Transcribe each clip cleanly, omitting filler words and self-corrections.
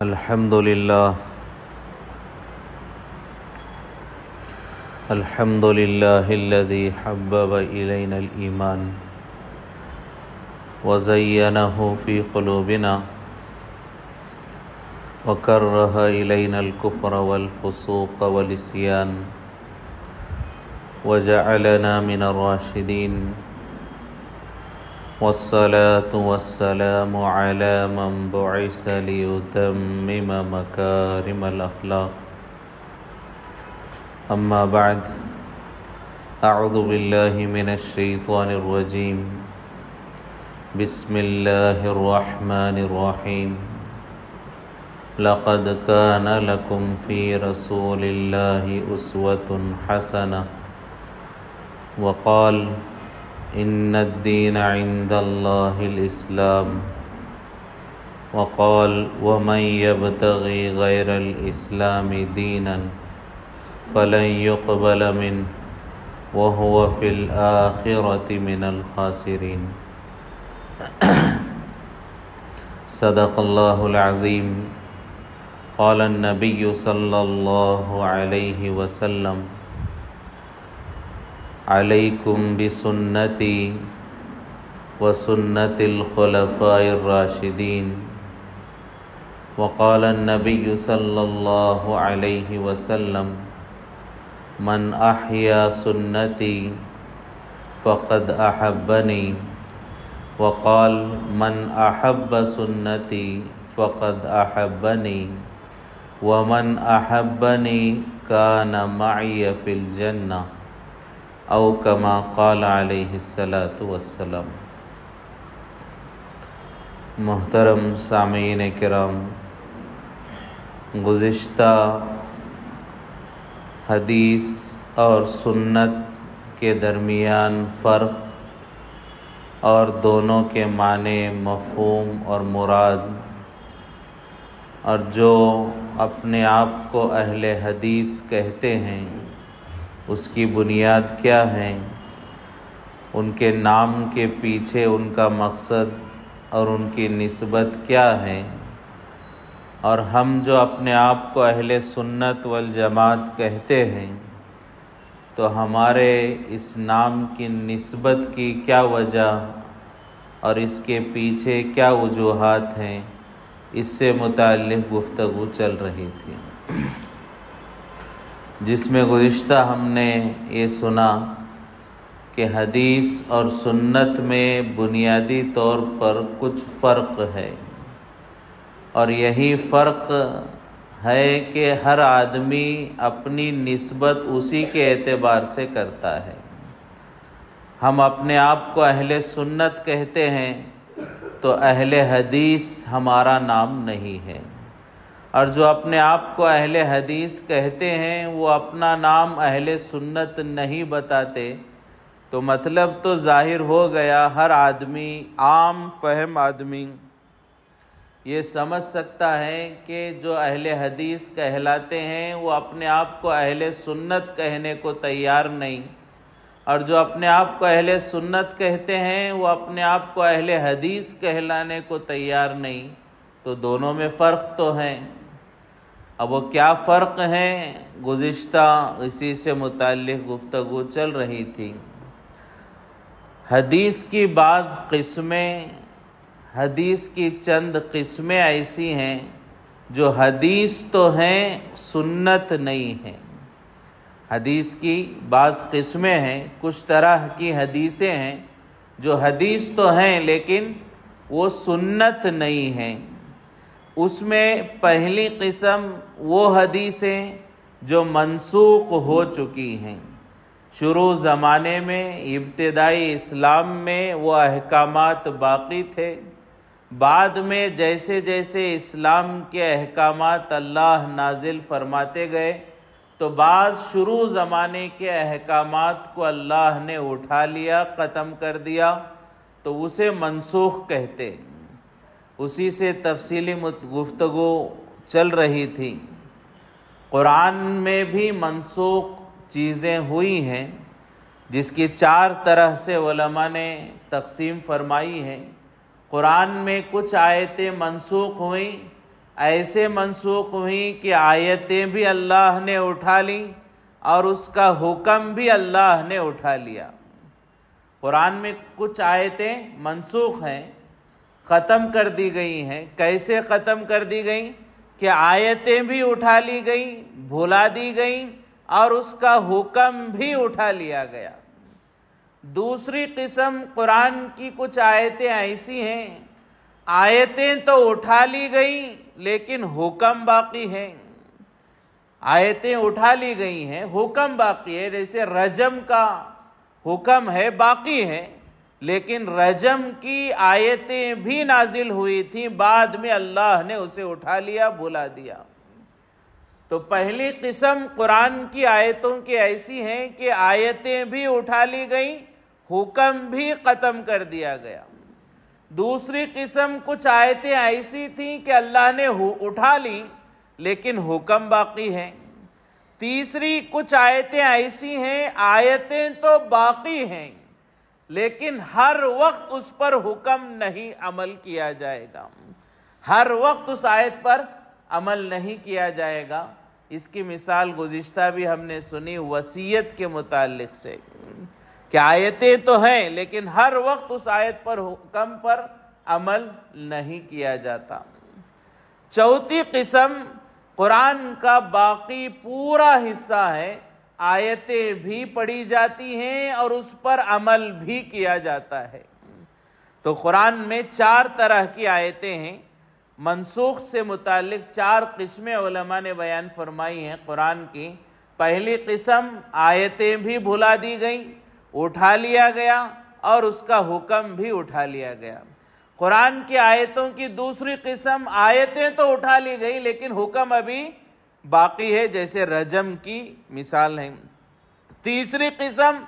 الحمد لله الذي حبب إلينا الإيمان وزينه في قلوبنا وكره إلينا الكفر والفسوق والعصيان وجعلنا من الراشدين والصلاة والسلام على من بعث ليتمم مكارم الأخلاق أما بعد أعوذ بالله من الشيطان الرجيم بسم الله الرحمن الرحيم لقد كان لكم في رسول الله أسوة حسنة وقال إن الدين عند الله الإسلام وقال ومن يبتغي غير الإسلام دينا فلن يقبل منه وهو في الآخرة من الخاسرين صدق الله العظيم قال النبي صلى الله عليه وسلم عليكم بسنتي وسنة الخلفاء الراشدين وقال النبي صلى الله عليه وسلم من أحيا سنتي فقد أحبني وقال من أحب سنتي فقد أحبني ومن أحبني كان معي في الجنة او کما قال علیہ الصلاۃ والسلام۔ محترم سامعین کرام، گزشتہ حدیث اور سنت کے درمیان فرق اور دونوں کے معنی، مفہوم اور مراد، اور جو اپنے آپ کو اہل حدیث کہتے ہیں اس کی بنیاد کیا ہے، ان کے نام کے پیچھے ان کا مقصد اور ان کی نسبت کیا ہے، اور ہم جو اپنے آپ کو اہل سنت والجماعت کہتے ہیں تو ہمارے اس نام کی نسبت کی کیا وجہ اور اس کے پیچھے کیا وجوہات ہیں، اس سے متعلق گفتگو چل رہی تھی، جس میں گزشتہ ہم نے یہ سنا کہ حدیث اور سنت میں بنیادی طور پر کچھ فرق ہے، اور یہی فرق ہے کہ ہر آدمی اپنی نسبت اسی کے اعتبار سے کرتا ہے۔ ہم اپنے آپ کو اہل سنت کہتے ہیں تو اہل حدیث ہمارا نام نہیں ہے، اور جو اپنے آپ کو اہل حدیث کہتے ہیں وہ اپنا نام اہل سنت نہیں بتاتے، تو مطلب تو ظاہر ہو گیا، ہر آدمی، عام فہم آدمی یہ سمجھ سکتا ہے کہ جو اہل حدیث کہلاتے ہیں وہ اپنے آپ کو اہل سنت کہنے کو تیار نہیں، اور جو اپنے آپ کو اہل سنت کہتے ہیں وہ اپنے آپ کو اہل حدیث کہلانے کو تیار نہیں، تو دونوں میں فرق تو ہے۔ اب وہ کیا فرق ہے، گزشتہ اسی سے متعلق گفتگو چل رہی تھی۔ حدیث کی بعض قسمیں، حدیث کی چند قسمیں ایسی ہیں جو حدیث تو ہیں سنت نہیں ہیں۔ حدیث کی بعض قسمیں ہیں، کچھ طرح کی حدیثیں ہیں جو حدیث تو ہیں لیکن وہ سنت نہیں ہیں۔ اس میں پہلی قسم وہ حدیثیں جو منسوخ ہو چکی ہیں، شروع زمانے میں، ابتدائی اسلام میں وہ احکامات باقی تھے، بعد میں جیسے جیسے اسلام کے احکامات اللہ نازل فرماتے گئے تو بعض شروع زمانے کے احکامات کو اللہ نے اٹھا لیا، ختم کر دیا، تو اسے منسوخ کہتے۔ اسی سے تفصیلی گفتگو چل رہی تھی۔ قرآن میں بھی منسوخ چیزیں ہوئی ہیں جس کی 4 طرح سے علماء نے تقسیم فرمائی ہے۔ قرآن میں کچھ آیتیں منسوخ ہوئیں، ایسے منسوخ ہوئیں کہ آیتیں بھی اللہ نے اٹھا لیں اور اس کا حکم بھی اللہ نے اٹھا لیا۔ قرآن میں کچھ آیتیں منسوخ ہیں، ختم کر دی گئی ہیں۔ کیسے ختم کر دی گئیں؟ کہ آیتیں بھی اٹھا لی گئیں، بھلا دی گئیں اور اس کا حکم بھی اٹھا لیا گیا۔ دوسری قسم قرآن کی کچھ آیتیں ایسی ہیں، آیتیں تو اٹھا لی گئیں لیکن حکم باقی ہے۔ آیتیں اٹھا لی گئی ہیں، حکم باقی ہے۔ جیسے رجم کا حکم ہے، باقی ہے، لیکن رجم کی آیتیں بھی نازل ہوئی تھیں، بعد میں اللہ نے اسے اٹھا لیا، بھلا دیا۔ تو پہلی قسم قرآن کی آیتوں کی ایسی ہیں کہ آیتیں بھی اٹھا لی گئیں، حکم بھی ختم کر دیا گیا۔ دوسری قسم کچھ آیتیں ایسی تھیں کہ اللہ نے اٹھا لی لیکن حکم باقی ہے۔ تیسری کچھ آیتیں ایسی ہیں، آیتیں تو باقی ہیں لیکن ہر وقت اس پر حکم نہیں عمل کیا جائے گا، ہر وقت اس آیت پر عمل نہیں کیا جائے گا۔ اس کی مثال گزشتہ بھی ہم نے سنی وصیت کے متعلق سے، کہ آیتیں تو ہیں لیکن ہر وقت اس آیت پر حکم پر عمل نہیں کیا جاتا۔ چوتھی قسم قرآن کا باقی پورا حصہ ہے، آیتیں بھی پڑھی جاتی ہیں اور اس پر عمل بھی کیا جاتا ہے۔ تو قرآن میں 4 طرح کی آیتیں ہیں۔ منسوخ سے متعلق 4 قسمیں علماء نے بیان فرمائی ہیں قرآن کی۔ پہلی قسم آیتیں بھی بھلا دی گئیں، اٹھا لیا گیا اور اس کا حکم بھی اٹھا لیا گیا۔ قرآن کی آیتوں کی دوسری قسم آیتیں تو اٹھا لی گئی لیکن حکم ابھی باقی ہے، جیسے رجم کی مثال ہے۔ تیسری قسم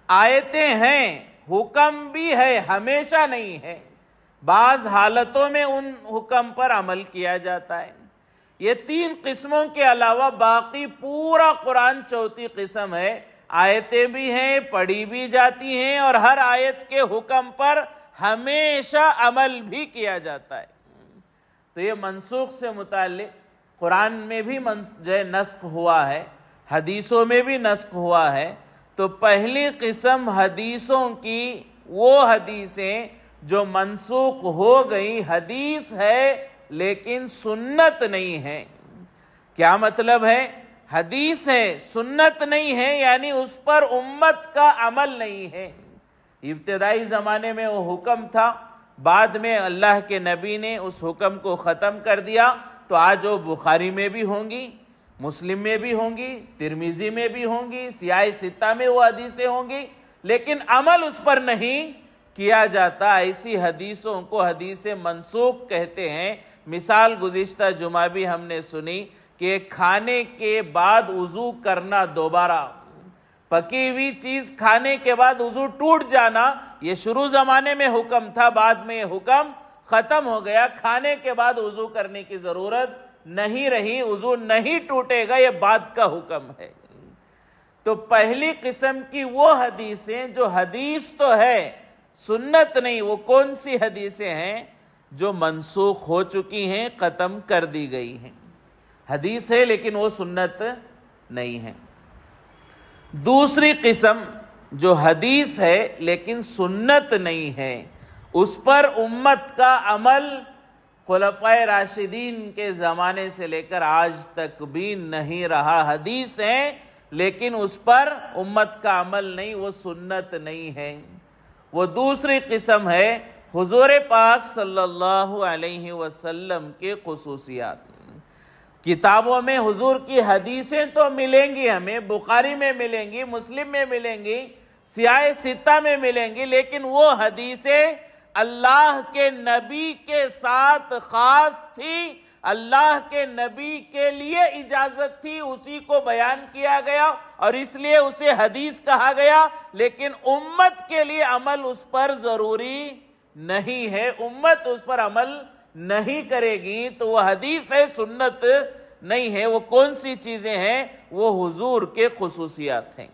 آیتیں ہیں، حکم بھی ہے، ہمیشہ نہیں ہے، بعض حالتوں میں ان حکم پر عمل کیا جاتا ہے۔ یہ 3 قسموں کے علاوہ باقی پورا قرآن چوتھی قسم ہے، آیتیں بھی ہیں، پڑھی بھی جاتی ہیں اور ہر آیت کے حکم پر ہمیشہ عمل بھی کیا جاتا ہے۔ تو یہ منسوخ سے متعلق قرآن میں بھی نسخ ہوا ہے، حدیثوں میں بھی نسخ ہوا ہے۔ تو پہلی قسم حدیثوں کی وہ حدیثیں جو منسوخ ہو گئی، حدیث ہے لیکن سنت نہیں ہے۔ کیا مطلب ہے؟ حدیث ہے، سنت نہیں ہے، یعنی اس پر امت کا عمل نہیں ہے۔ ابتدائی زمانے میں وہ حکم تھا، بعد میں اللہ کے نبی نے اس حکم کو ختم کر دیا، تو آج وہ بخاری میں بھی ہوں گی، مسلم میں بھی ہوں گی، ترمذی میں بھی ہوں گی، سیاہ ستہ میں وہ حدیثیں ہوں گی، لیکن عمل اس پر نہیں کیا جاتا۔ ایسی حدیثوں کو حدیث منسوخ کہتے ہیں۔ مثال گزشتہ جمعہ بھی ہم نے سنی کہ کھانے کے بعد وضو کرنا دوبارہ، پکی ہوئی چیز کھانے کے بعد وضو ٹوٹ جانا، یہ شروع زمانے میں حکم تھا، بعد میں یہ حکم ختم ہو گیا۔ کھانے کے بعد وضو کرنے کی ضرورت نہیں رہی، وضو نہیں ٹوٹے گا، یہ بعد کا حکم ہے۔ تو پہلی قسم کی وہ حدیثیں جو حدیث تو ہے، سنت نہیں، وہ کون سی حدیثیں ہیں؟ جو منسوخ ہو چکی ہیں، ختم کر دی گئی ہیں۔ حدیث ہے لیکن وہ سنت نہیں ہے۔ دوسری قسم جو حدیث ہے لیکن سنت نہیں ہے، اس پر امت کا عمل خلفائے راشدین کے زمانے سے لے کر آج تک بھی نہیں رہا۔ حدیث ہے لیکن اس پر امت کا عمل نہیں، وہ سنت نہیں ہے۔ وہ دوسری قسم ہے حضور پاک صلی اللہ علیہ وسلم کے خصوصیات۔ کتابوں میں حضور کی حدیثیں تو ملیں گی، ہمیں بخاری میں ملیں گی، مسلم میں ملیں گی، سیاہ ستہ میں ملیں گی، لیکن وہ حدیثیں اللہ کے نبی کے ساتھ خاص تھی، اللہ کے نبی کے لیے اجازت تھی، اسی کو بیان کیا گیا اور اس لیے اسے حدیث کہا گیا، لیکن امت کے لیے عمل اس پر ضروری نہیں ہے، امت اس پر عمل نہیں کرے گی، تو وہ حدیث ہے، سنت نہیں ہے۔ وہ کون سی چیزیں ہیں؟ وہ حضور کے خصوصیات ہیں،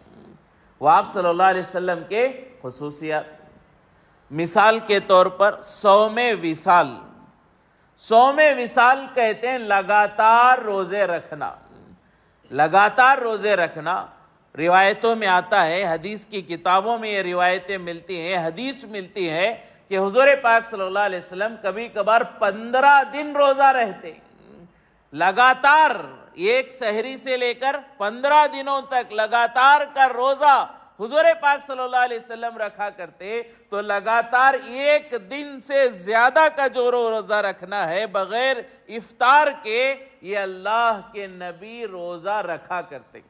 وہ آپ صلی اللہ علیہ وسلم کے خصوصیات۔ مثال کے طور پر صوم وصال، صوم وصال کہتے ہیں لگاتار روزے رکھنا، لگاتار روزے رکھنا۔ روایتوں میں آتا ہے، حدیث کی کتابوں میں یہ روایتیں ملتی ہیں، حدیث ملتی ہے کہ حضور پاک صلی اللہ علیہ وسلم کبھی کبھار 15 دن روزہ رہتے، لگاتار ایک سحری سے لے کر 15 دنوں تک لگاتار کا روزہ حضور پاک صلی اللہ علیہ وسلم رکھا کرتے۔ تو لگاتار ایک دن سے زیادہ کا جو روزہ رکھنا ہے بغیر افطار کے، یہ اللہ کے نبی روزہ رکھا کرتے۔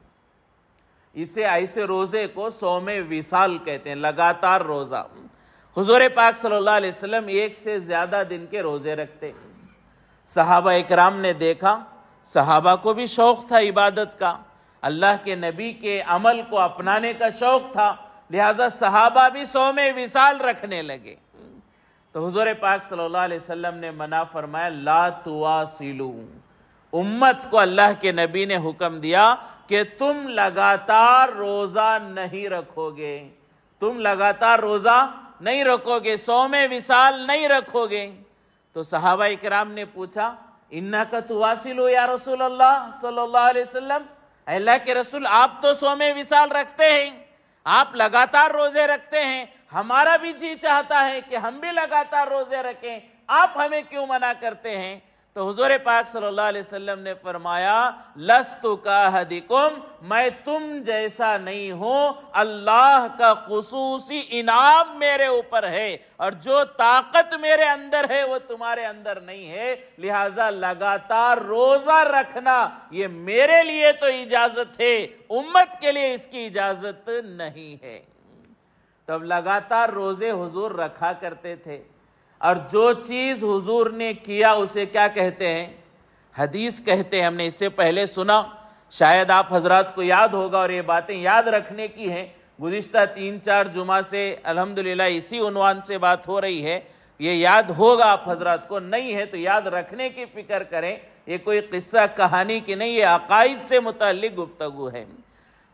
اسے ایسے روزے کو صوم وصال کہتے ہیں، لگاتار روزہ۔ حضور پاک صلی اللہ علیہ وسلم ایک سے زیادہ دن کے روزے رکھتے۔ صحابہ اکرام نے دیکھا، صحابہ کو بھی شوق تھا عبادت کا، اللہ کے نبی کے عمل کو اپنانے کا شوق تھا، لہذا صحابہ بھی صوم وصال رکھنے لگے۔ تو حضور پاک صلی اللہ علیہ وسلم نے منع فرمایا، لا تواصلوا، امت کو اللہ کے نبی نے حکم دیا کہ تم لگاتار روزہ نہیں رکھو گے، تم لگاتار روزہ نہیں رکھو گے، صوم وصال نہیں رکھو گے۔ تو صحابہ اکرام نے پوچھا، انکا تواصلوا یا رسول اللہ صلی اللہ علیہ وسلم، اللہ کے رسول آپ تو صوم وصال رکھتے ہیں، آپ لگاتار روزے رکھتے ہیں، ہمارا بھی جی چاہتا ہے کہ ہم بھی لگاتار روزے رکھیں، آپ ہمیں کیوں منع کرتے ہیں؟ تو حضور پاک صلی اللہ علیہ وسلم نے فرمایا، لست کاحدکم، میں تم جیسا نہیں ہوں، اللہ کا خصوصی انعام میرے اوپر ہے، اور جو طاقت میرے اندر ہے وہ تمہارے اندر نہیں ہے، لہذا لگاتار روزہ رکھنا یہ میرے لیے تو اجازت ہے، امت کے لیے اس کی اجازت نہیں ہے۔ تب لگاتار روزے حضور رکھا کرتے تھے، اور جو چیز حضور نے کیا اسے کیا کہتے ہیں؟ حدیث کہتے ہیں۔ ہم نے اس سے پہلے سنا، شاید آپ حضرات کو یاد ہوگا، اور یہ باتیں یاد رکھنے کی ہیں۔ گزشتہ 3-4 جمعہ سے الحمدللہ اسی عنوان سے بات ہو رہی ہے، یہ یاد ہوگا آپ حضرات کو، نہیں ہے تو یاد رکھنے کی فکر کریں۔ یہ کوئی قصہ کہانی کی نہیں، یہ عقائد سے متعلق گفتگو ہے۔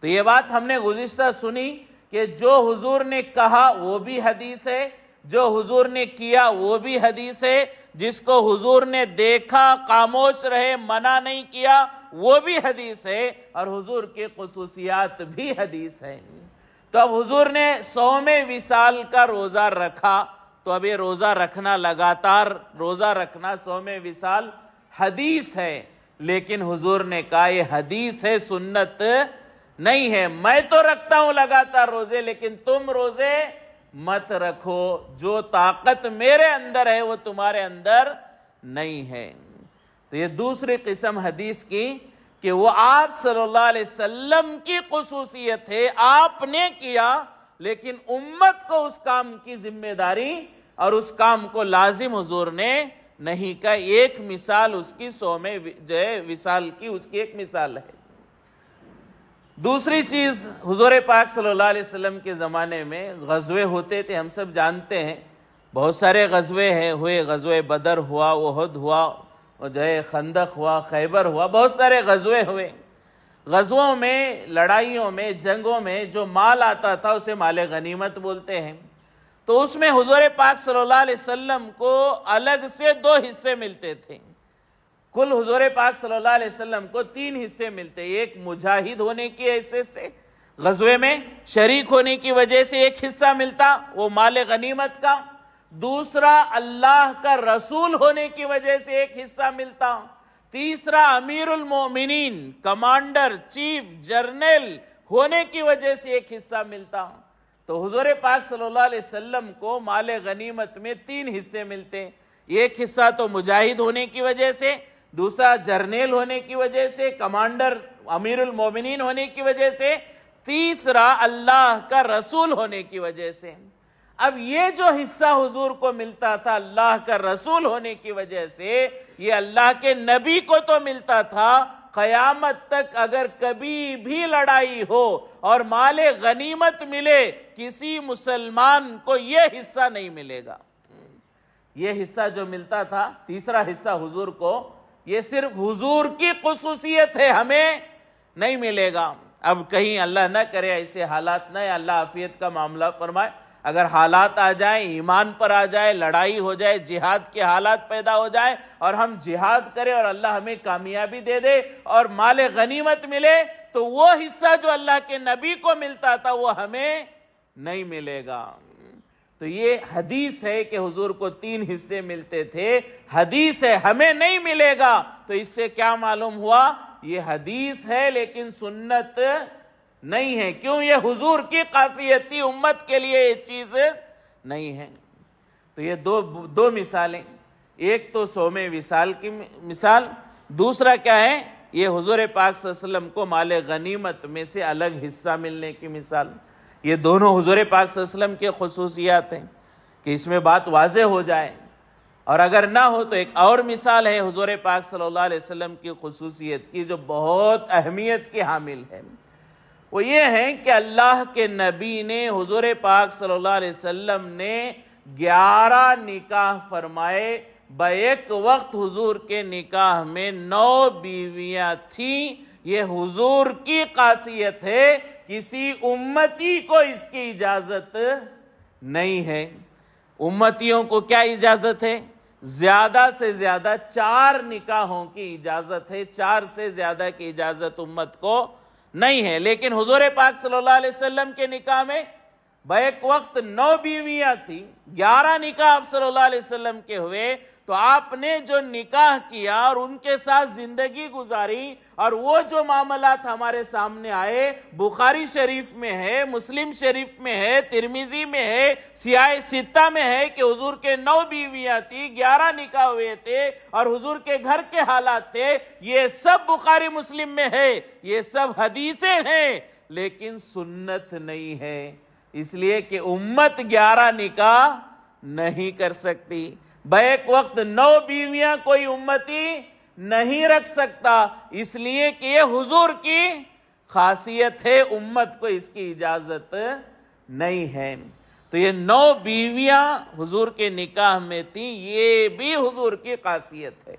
تو یہ بات ہم نے گزشتہ سنی کہ جو حضور نے کہا وہ بھی حدیث ہے، جو حضور نے کیا وہ بھی حدیث ہے، جس کو حضور نے دیکھا خاموش رہے منع نہیں کیا وہ بھی حدیث ہے، اور حضور کی خصوصیات بھی حدیث ہے۔ تو اب حضور نے صوم وصال کا روزہ رکھا، تو اب یہ روزہ رکھنا، لگاتار روزہ رکھنا صوم وصال حدیث ہے، لیکن حضور نے کہا یہ حدیث ہے، سنت نہیں ہے۔ میں تو رکھتا ہوں لگاتار روزے، لیکن تم روزے مت رکھو، جو طاقت میرے اندر ہے وہ تمہارے اندر نہیں ہے۔ تو یہ دوسری قسم حدیث کی کہ وہ آپ صلی اللہ علیہ وسلم کی خصوصیت ہے، آپ نے کیا، لیکن امت کو اس کام کی ذمہ داری اور اس کام کو لازم حضور نے نہیں کہا۔ ایک مثال اس کی صوم وصال کی، اس کی ایک مثال ہے۔ دوسری چیز، حضور پاک صلی اللہ علیہ وسلم کے زمانے میں غزوے ہوتے تھے، ہم سب جانتے ہیں، بہت سارے غزوے ہوئے، غزوہ بدر ہوا، احد ہوا، خندق ہوا، خیبر ہوا، بہت سارے غزوے ہوئے۔ غزووں میں، لڑائیوں میں، جنگوں میں جو مال آتا تھا اسے مال غنیمت بولتے ہیں۔ تو اس میں حضور پاک صلی اللہ علیہ وسلم کو الگ سے 2 حصے ملتے تھے۔ کل حضور پاک صلی اللہ علیہ وسلم کو 3 حصے ملتے، ایک مجاہد ہونے کی حیثیت سے، غزوے میں شریک ہونے کی وجہ سے ایک حصہ ملتا وہ مال غنیمت کا، دوسرا اللہ کا رسول ہونے کی وجہ سے ایک حصہ ملتا، تیسرا امیر المومنین، کمانڈر، چیف، جرنیل ہونے کی وجہ سے ایک حصہ ملتا۔ تو حضور پاک صلی اللہ علیہ وسلم کو مال غنیمت میں 3 حصے ملتے، ایک حصہ تو مجاہد ہونے کی وجہ سے، دوسرا جرنیل ہونے کی وجہ سے، کمانڈر امیر المومنین ہونے کی وجہ سے، تیسرا اللہ کا رسول ہونے کی وجہ سے۔ اب یہ جو حصہ حضور کو ملتا تھا اللہ کا رسول ہونے کی وجہ سے، یہ اللہ کے نبی کو تو ملتا تھا، قیامت تک اگر کبھی بھی لڑائی ہو اور مال غنیمت ملے، کسی مسلمان کو یہ حصہ نہیں ملے گا۔ یہ حصہ جو ملتا تھا، تیسرا حصہ حضور کو، یہ صرف حضور کی خصوصیت ہے، ہمیں نہیں ملے گا۔ اب کہیں اللہ نہ کرے ایسے حالات نہ، اللہ عافیت کا معاملہ فرمائے، اگر حالات آ جائیں، ایمان پر آ جائے، لڑائی ہو جائے، جہاد کے حالات پیدا ہو جائے اور ہم جہاد کریں اور اللہ ہمیں کامیابی دے دے اور مال غنیمت ملے، تو وہ حصہ جو اللہ کے نبی کو ملتا تھا وہ ہمیں نہیں ملے گا۔ تو یہ حدیث ہے کہ حضور کو 3 حصے ملتے تھے، حدیث ہے، ہمیں نہیں ملے گا۔ تو اس سے کیا معلوم ہوا؟ یہ حدیث ہے لیکن سنت نہیں ہے۔ کیوں؟ یہ حضور کی خاصیت تھی، امت کے لیے یہ چیز نہیں ہے۔ تو یہ دو مثالیں، ایک تو صوم وصال کی مثال، دوسرا کیا ہے؟ یہ حضور پاک صلی اللہ علیہ وسلم کو مال غنیمت میں سے الگ حصہ ملنے کی مثال۔ یہ دونوں حضور پاک صلی اللہ علیہ وسلم کے خصوصیات ہیں کہ اس میں بات واضح ہو جائے، اور اگر نہ ہو تو ایک اور مثال ہے حضور پاک صلی اللہ علیہ وسلم کی خصوصیت کی جو بہت اہمیت کی حامل ہے۔ وہ یہ ہے کہ اللہ کے نبی نے، حضور پاک صلی اللہ علیہ وسلم نے 11 نکاح فرمائے۔ بیک وقت حضور کے نکاح میں 9 بیویاں تھیں۔ یہ حضور کی خاصیت ہے، کسی امتی کو اس کی اجازت نہیں ہے۔ امتیوں کو کیا اجازت ہے؟ زیادہ سے زیادہ 4 نکاحوں کی اجازت ہے، 4 سے زیادہ کی اجازت امت کو نہیں ہے۔ لیکن حضور پاک صلی اللہ علیہ وسلم کے نکاح میں بیک وقت 9 بیویاں تھیں، 11 نکاح آپ صلی اللہ علیہ وسلم کے ہوئے۔ تو آپ نے جو نکاح کیا اور ان کے ساتھ زندگی گزاری، اور وہ جو معاملات ہمارے سامنے آئے، بخاری شریف میں ہے، مسلم شریف میں ہے، ترمذی میں ہے، سیاہ ستہ میں ہے کہ حضور کے 9 بیویاں تھیں، 11 نکاح ہوئے تھے اور حضور کے گھر کے حالات تھے، یہ سب بخاری مسلم میں ہے، یہ سب حدیثیں ہیں، لیکن سنت نہیں ہے۔ اس لیے کہ امت 11 نکاح نہیں کر سکتی۔ بیک وقت 9 بیویاں کوئی امتی نہیں رکھ سکتا، اس لیے کہ یہ حضور کی خاصیت ہے، امت کو اس کی اجازت نہیں ہے۔ تو یہ 9 بیویاں حضور کے نکاح میں تھیں، یہ بھی حضور کی خاصیت ہے۔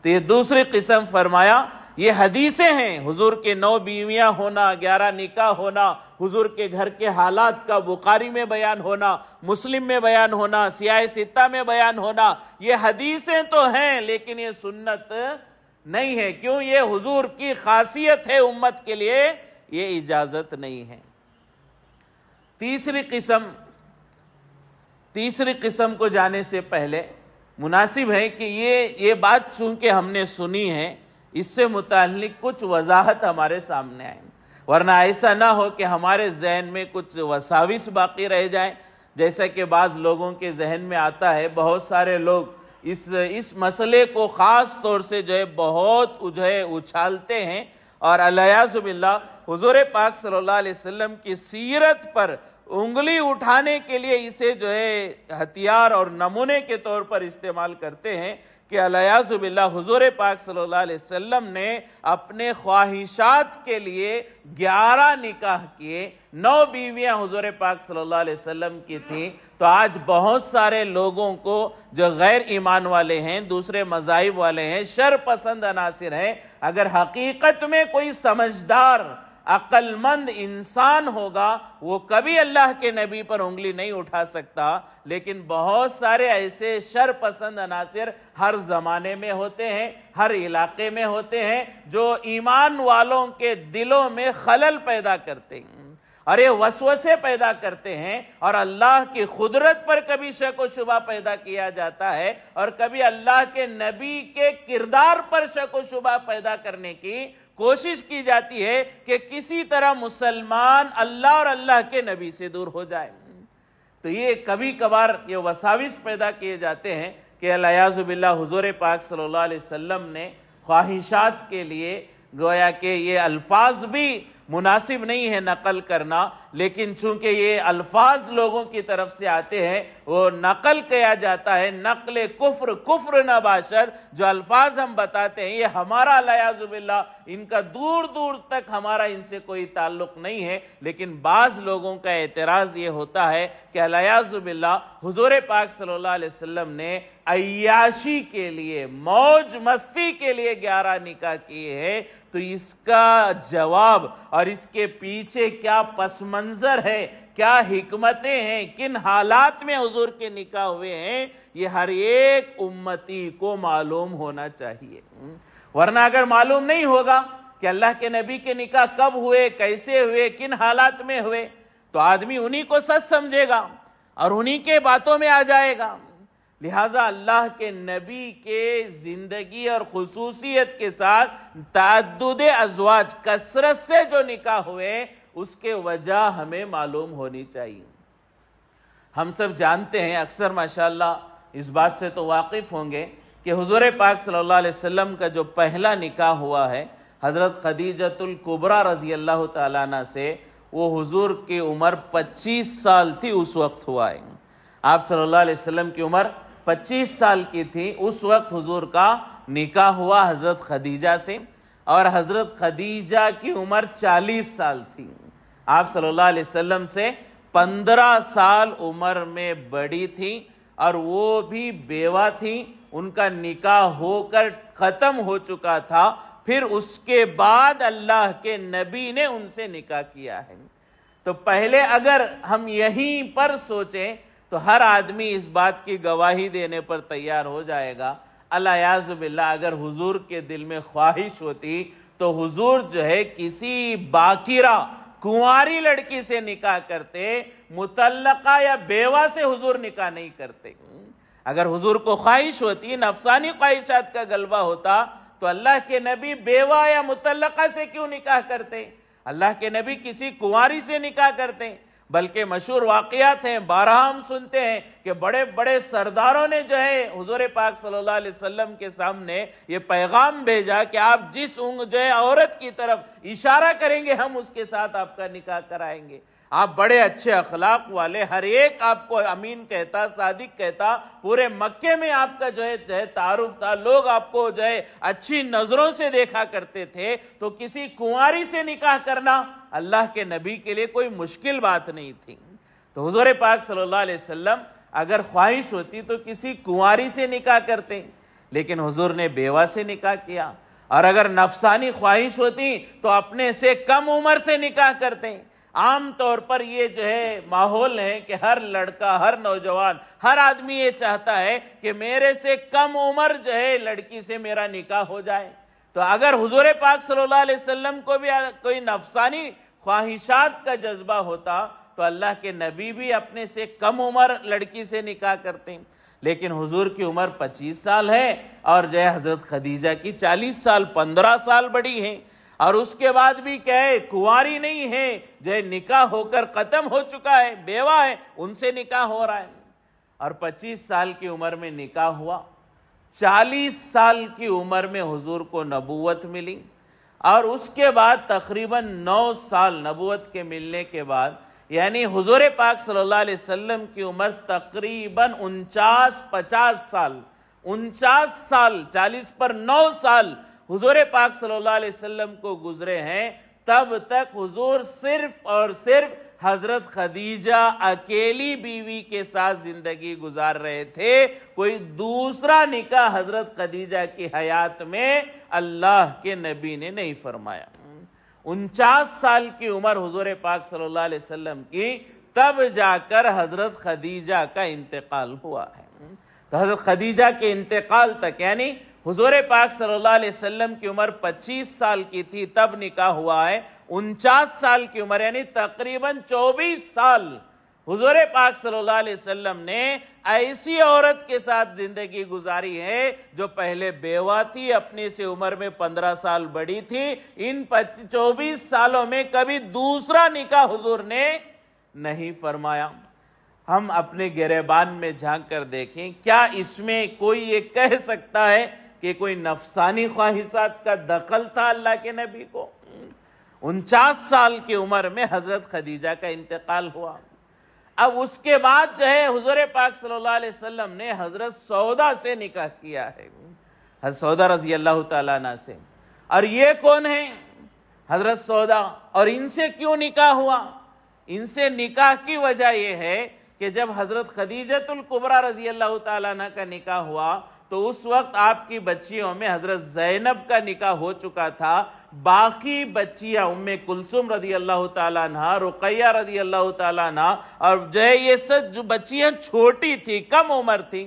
تو یہ دوسری قسم فرمایا، یہ حدیثیں ہیں، حضور کے 9 بیویاں ہونا، 11 نکاح ہونا، حضور کے گھر کے حالات کا بخاری میں بیان ہونا، مسلم میں بیان ہونا، سیاہ ستہ میں بیان ہونا، یہ حدیثیں تو ہیں لیکن یہ سنت نہیں ہے۔ کیوں؟ یہ حضور کی خاصیت ہے، امت کے لیے یہ اجازت نہیں ہے۔ تیسری قسم کو جانے سے پہلے مناسب ہے کہ یہ بات چونکہ ہم نے سنی ہے، اس سے متعلق کچھ وضاحت ہمارے سامنے آئے، ورنہ ایسا نہ ہو کہ ہمارے ذہن میں کچھ وساوس باقی رہ جائیں، جیسا کہ بعض لوگوں کے ذہن میں آتا ہے۔ بہت سارے لوگ اس مسئلے کو خاص طور سے بہت اچھالتے ہیں، اور الیاذ باللہ حضور پاک صلی اللہ علیہ وسلم کی سیرت پر انگلی اٹھانے کے لیے اسے ہتھیار اور نمونے کے طور پر استعمال کرتے ہیں کہ الیاذ باللہ حضور پاک صلی اللہ علیہ وسلم نے اپنے خواہشات کے لیے 11 نکاح کیے، 9 بیویاں حضور پاک صلی اللہ علیہ وسلم کی تھیں۔ تو آج بہت سارے لوگوں کو جو غیر ایمان والے ہیں، دوسرے مذاہب والے ہیں، شر پسند عناصر ہیں، اگر حقیقت میں کوئی سمجھدار عقل مند انسان ہوگا وہ کبھی اللہ کے نبی پر انگلی نہیں اٹھا سکتا، لیکن بہت سارے ایسے شر پسند عناصر ہر زمانے میں ہوتے ہیں، ہر علاقے میں ہوتے ہیں، جو ایمان والوں کے دلوں میں خلل پیدا کرتے ہیں اور یہ وسوسے پیدا کرتے ہیں، اور اللہ کی قدرت پر کبھی شک و شبہ پیدا کیا جاتا ہے، اور کبھی اللہ کے نبی کے کردار پر شک و شبہ پیدا کرنے کی کوشش کی جاتی ہے کہ کسی طرح مسلمان اللہ اور اللہ کے نبی سے دور ہو جائے۔ تو یہ کبھی کبھار یہ وساوس پیدا کیے جاتے ہیں کہ الیاذ باللہ حضور پاک صلی اللہ علیہ وسلم نے خواہشات کے لیے گویا کہ یہ الفاظ بھی مناسب نہیں ہے نقل کرنا، لیکن چونکہ یہ الفاظ لوگوں کی طرف سے آتے ہیں وہ نقل کیا جاتا ہے۔ نقل کفر نہ باشد، جو الفاظ ہم بتاتے ہیں یہ ہمارا الیاذ باللہ ان کا دور دور تک ہمارا ان سے کوئی تعلق نہیں ہے، لیکن بعض لوگوں کا اعتراض یہ ہوتا ہے کہ الیاذ باللہ حضور پاک صلی اللہ علیہ وسلم نے عیاشی کے لیے، موج مستی کے لیے 11 نکاح کیے ہیں۔ تو اس کا جواب اور اس کے پیچھے کیا پس منظر ہے، کیا حکمتیں ہیں، کن حالات میں حضور کے نکاح ہوئے ہیں، یہ ہر ایک امتی کو معلوم ہونا چاہیے۔ ورنہ اگر معلوم نہیں ہوگا کہ اللہ کے نبی کے نکاح کب ہوئے، کیسے ہوئے، کن حالات میں ہوئے، تو آدمی انہی کو سچ سمجھے گا اور انہی کے باتوں میں آ جائے گا۔ لہٰذا اللہ کے نبی کے زندگی اور خصوصیت کے ساتھ تعدد ازواج، کثرت سے جو نکاح ہوئے، اس کے وجہ ہمیں معلوم ہونی چاہیے۔ ہم سب جانتے ہیں، اکثر ماشاءاللہ اس بات سے تو واقف ہوں گے کہ حضور پاک صلی اللہ علیہ وسلم کا جو پہلا نکاح ہوا ہے حضرت خدیجۃ الکبریٰ رضی اللہ تعالیٰ عنہ سے، وہ حضور کی عمر 25 سال تھی اس وقت ہوا ہے۔ آپ صلی اللہ علیہ وسلم کی عمر 25 سال کی تھی، اس وقت حضور کا نکاح ہوا حضرت خدیجہ سے، اور حضرت خدیجہ کی عمر 40 سال تھی۔ آپ صلی اللہ علیہ وسلم سے 15 سال عمر میں بڑی تھی، اور وہ بھی بیوہ تھی، ان کا نکاح ہو کر ختم ہو چکا تھا، پھر اس کے بعد اللہ کے نبی نے ان سے نکاح کیا ہے۔ تو پہلے اگر ہم یہیں پر سوچیں تو ہر آدمی اس بات کی گواہی دینے پر تیار ہو جائے گا، الیاذ باللہ اگر حضور کے دل میں خواہش ہوتی تو حضور جو ہے کسی باکرہ کنواری لڑکی سے نکاح کرتے، مطلقہ یا بیوہ سے حضور نکاح نہیں کرتے۔ اگر حضور کو خواہش ہوتی، نفسانی خواہشات کا غلبہ ہوتا، تو اللہ کے نبی بیوہ یا مطلقہ سے کیوں نکاح کرتے؟ اللہ کے نبی کسی کنواری سے نکاح کرتے۔ بلکہ مشہور واقعات ہیں، بارہا ہم سنتے ہیں کہ بڑے بڑے سرداروں نے جو ہے حضور پاک صلی اللہ علیہ وسلم کے سامنے یہ پیغام بھیجا کہ آپ جس جو ہے عورت کی طرف اشارہ کریں گے ہم اس کے ساتھ آپ کا نکاح کرائیں گے۔ آپ بڑے اچھے اخلاق والے، ہر ایک آپ کو امین کہتا، صادق کہتا، پورے مکے میں آپ کا جو ہے تعارف تھا، لوگ آپ کو جو ہے اچھی نظروں سے دیکھا کرتے تھے، تو کسی کنواری سے نکاح کرنا اللہ کے نبی کے لیے کوئی مشکل بات نہیں تھی۔ تو حضور پاک صلی اللہ علیہ وسلم اگر خواہش ہوتی تو کسی کنواری سے نکاح کرتے، لیکن حضور نے بیوہ سے نکاح کیا، اور اگر نفسانی خواہش ہوتی تو اپنے سے کم عمر سے نکاح کرتے۔ عام طور پر یہ جو ہے ماحول ہے کہ ہر لڑکا، ہر نوجوان، ہر آدمی یہ چاہتا ہے کہ میرے سے کم عمر جو ہے لڑکی سے میرا نکاح ہو جائے۔ تو اگر حضور پاک صلی اللہ علیہ وسلم کو بھی کوئی نفسانی خواہشات کا جذبہ ہوتا تو اللہ کے نبی بھی اپنے سے کم عمر لڑکی سے نکاح کرتے، لیکن حضور کی عمر 25 سال ہے اور جو ہے حضرت خدیجہ کی 40 سال، 15 سال بڑی ہے، اور اس کے بعد بھی کیا ہے، کنواری نہیں ہے، جو ہے نکاح ہو کر ختم ہو چکا ہے، بیوہ ہے، ان سے نکاح ہو رہا ہے۔ اور 25 سال کی عمر میں نکاح ہوا، 40 سال کی عمر میں حضور کو نبوت ملی، اور اس کے بعد تقریباً 9 سال نبوت کے ملنے کے بعد، یعنی حضور پاک صلی اللہ علیہ وسلم کی عمر تقریباً 49-50 سال، 49 سال، 40 پر 9 سال حضور پاک صلی اللہ علیہ وسلم کو گزرے ہیں، تب تک حضور صرف اور صرف حضرت خدیجہ اکیلی بیوی کے ساتھ زندگی گزار رہے تھے۔ کوئی دوسرا نکاح حضرت خدیجہ کی حیات میں اللہ کے نبی نے نہیں فرمایا۔ 49 سال کی عمر حضور پاک صلی اللہ علیہ وسلم کی، تب جا کر حضرت خدیجہ کا انتقال ہوا ہے۔ تو حضرت خدیجہ کے انتقال تک، یعنی حضور پاک صلی اللہ علیہ وسلم کی عمر 25 سال کی تھی تب نکاح ہوا ہے، 49 سال کی عمر یعنی تقریباً 24 سال حضور پاک صلی اللہ علیہ وسلم نے ایسی عورت کے ساتھ زندگی گزاری ہے جو پہلے بیوہ تھی، اپنے سے عمر میں 15 سال بڑی تھی۔ ان 24 سالوں میں کبھی دوسرا نکاح حضور نے نہیں فرمایا۔ ہم اپنے گریبان میں جھانک کر دیکھیں، کیا اس میں کوئی یہ کہہ سکتا ہے کہ کوئی نفسانی خواہشات کا دخل تھا اللہ کے نبی کو؟ 49 سال کی عمر میں حضرت خدیجہ کا انتقال ہوا۔ اب اس کے بعد جو ہے حضور پاک صلی اللہ علیہ وسلم نے حضرت سودا سے نکاح کیا ہے، حضرت سودا رضی اللہ تعالیٰ عنہ سے۔ اور یہ کون ہیں؟ حضرت سودا۔ اور ان سے کیوں نکاح ہوا؟ ان سے نکاح کی وجہ یہ ہے کہ جب حضرت خدیجۃ الکبریٰ رضی اللہ تعالیٰ عنہ کا نکاح ہوا تو تو اس وقت آپ کی بچیوں میں حضرت زینب کا نکاح ہو چکا تھا، باقی بچیاں ام کلثوم رضی اللہ تعالیٰ عنہ، رقیہ رضی اللہ تعالیٰ عنہ، اور جو ہے یہ سب جو بچیاں چھوٹی تھی، کم عمر تھی،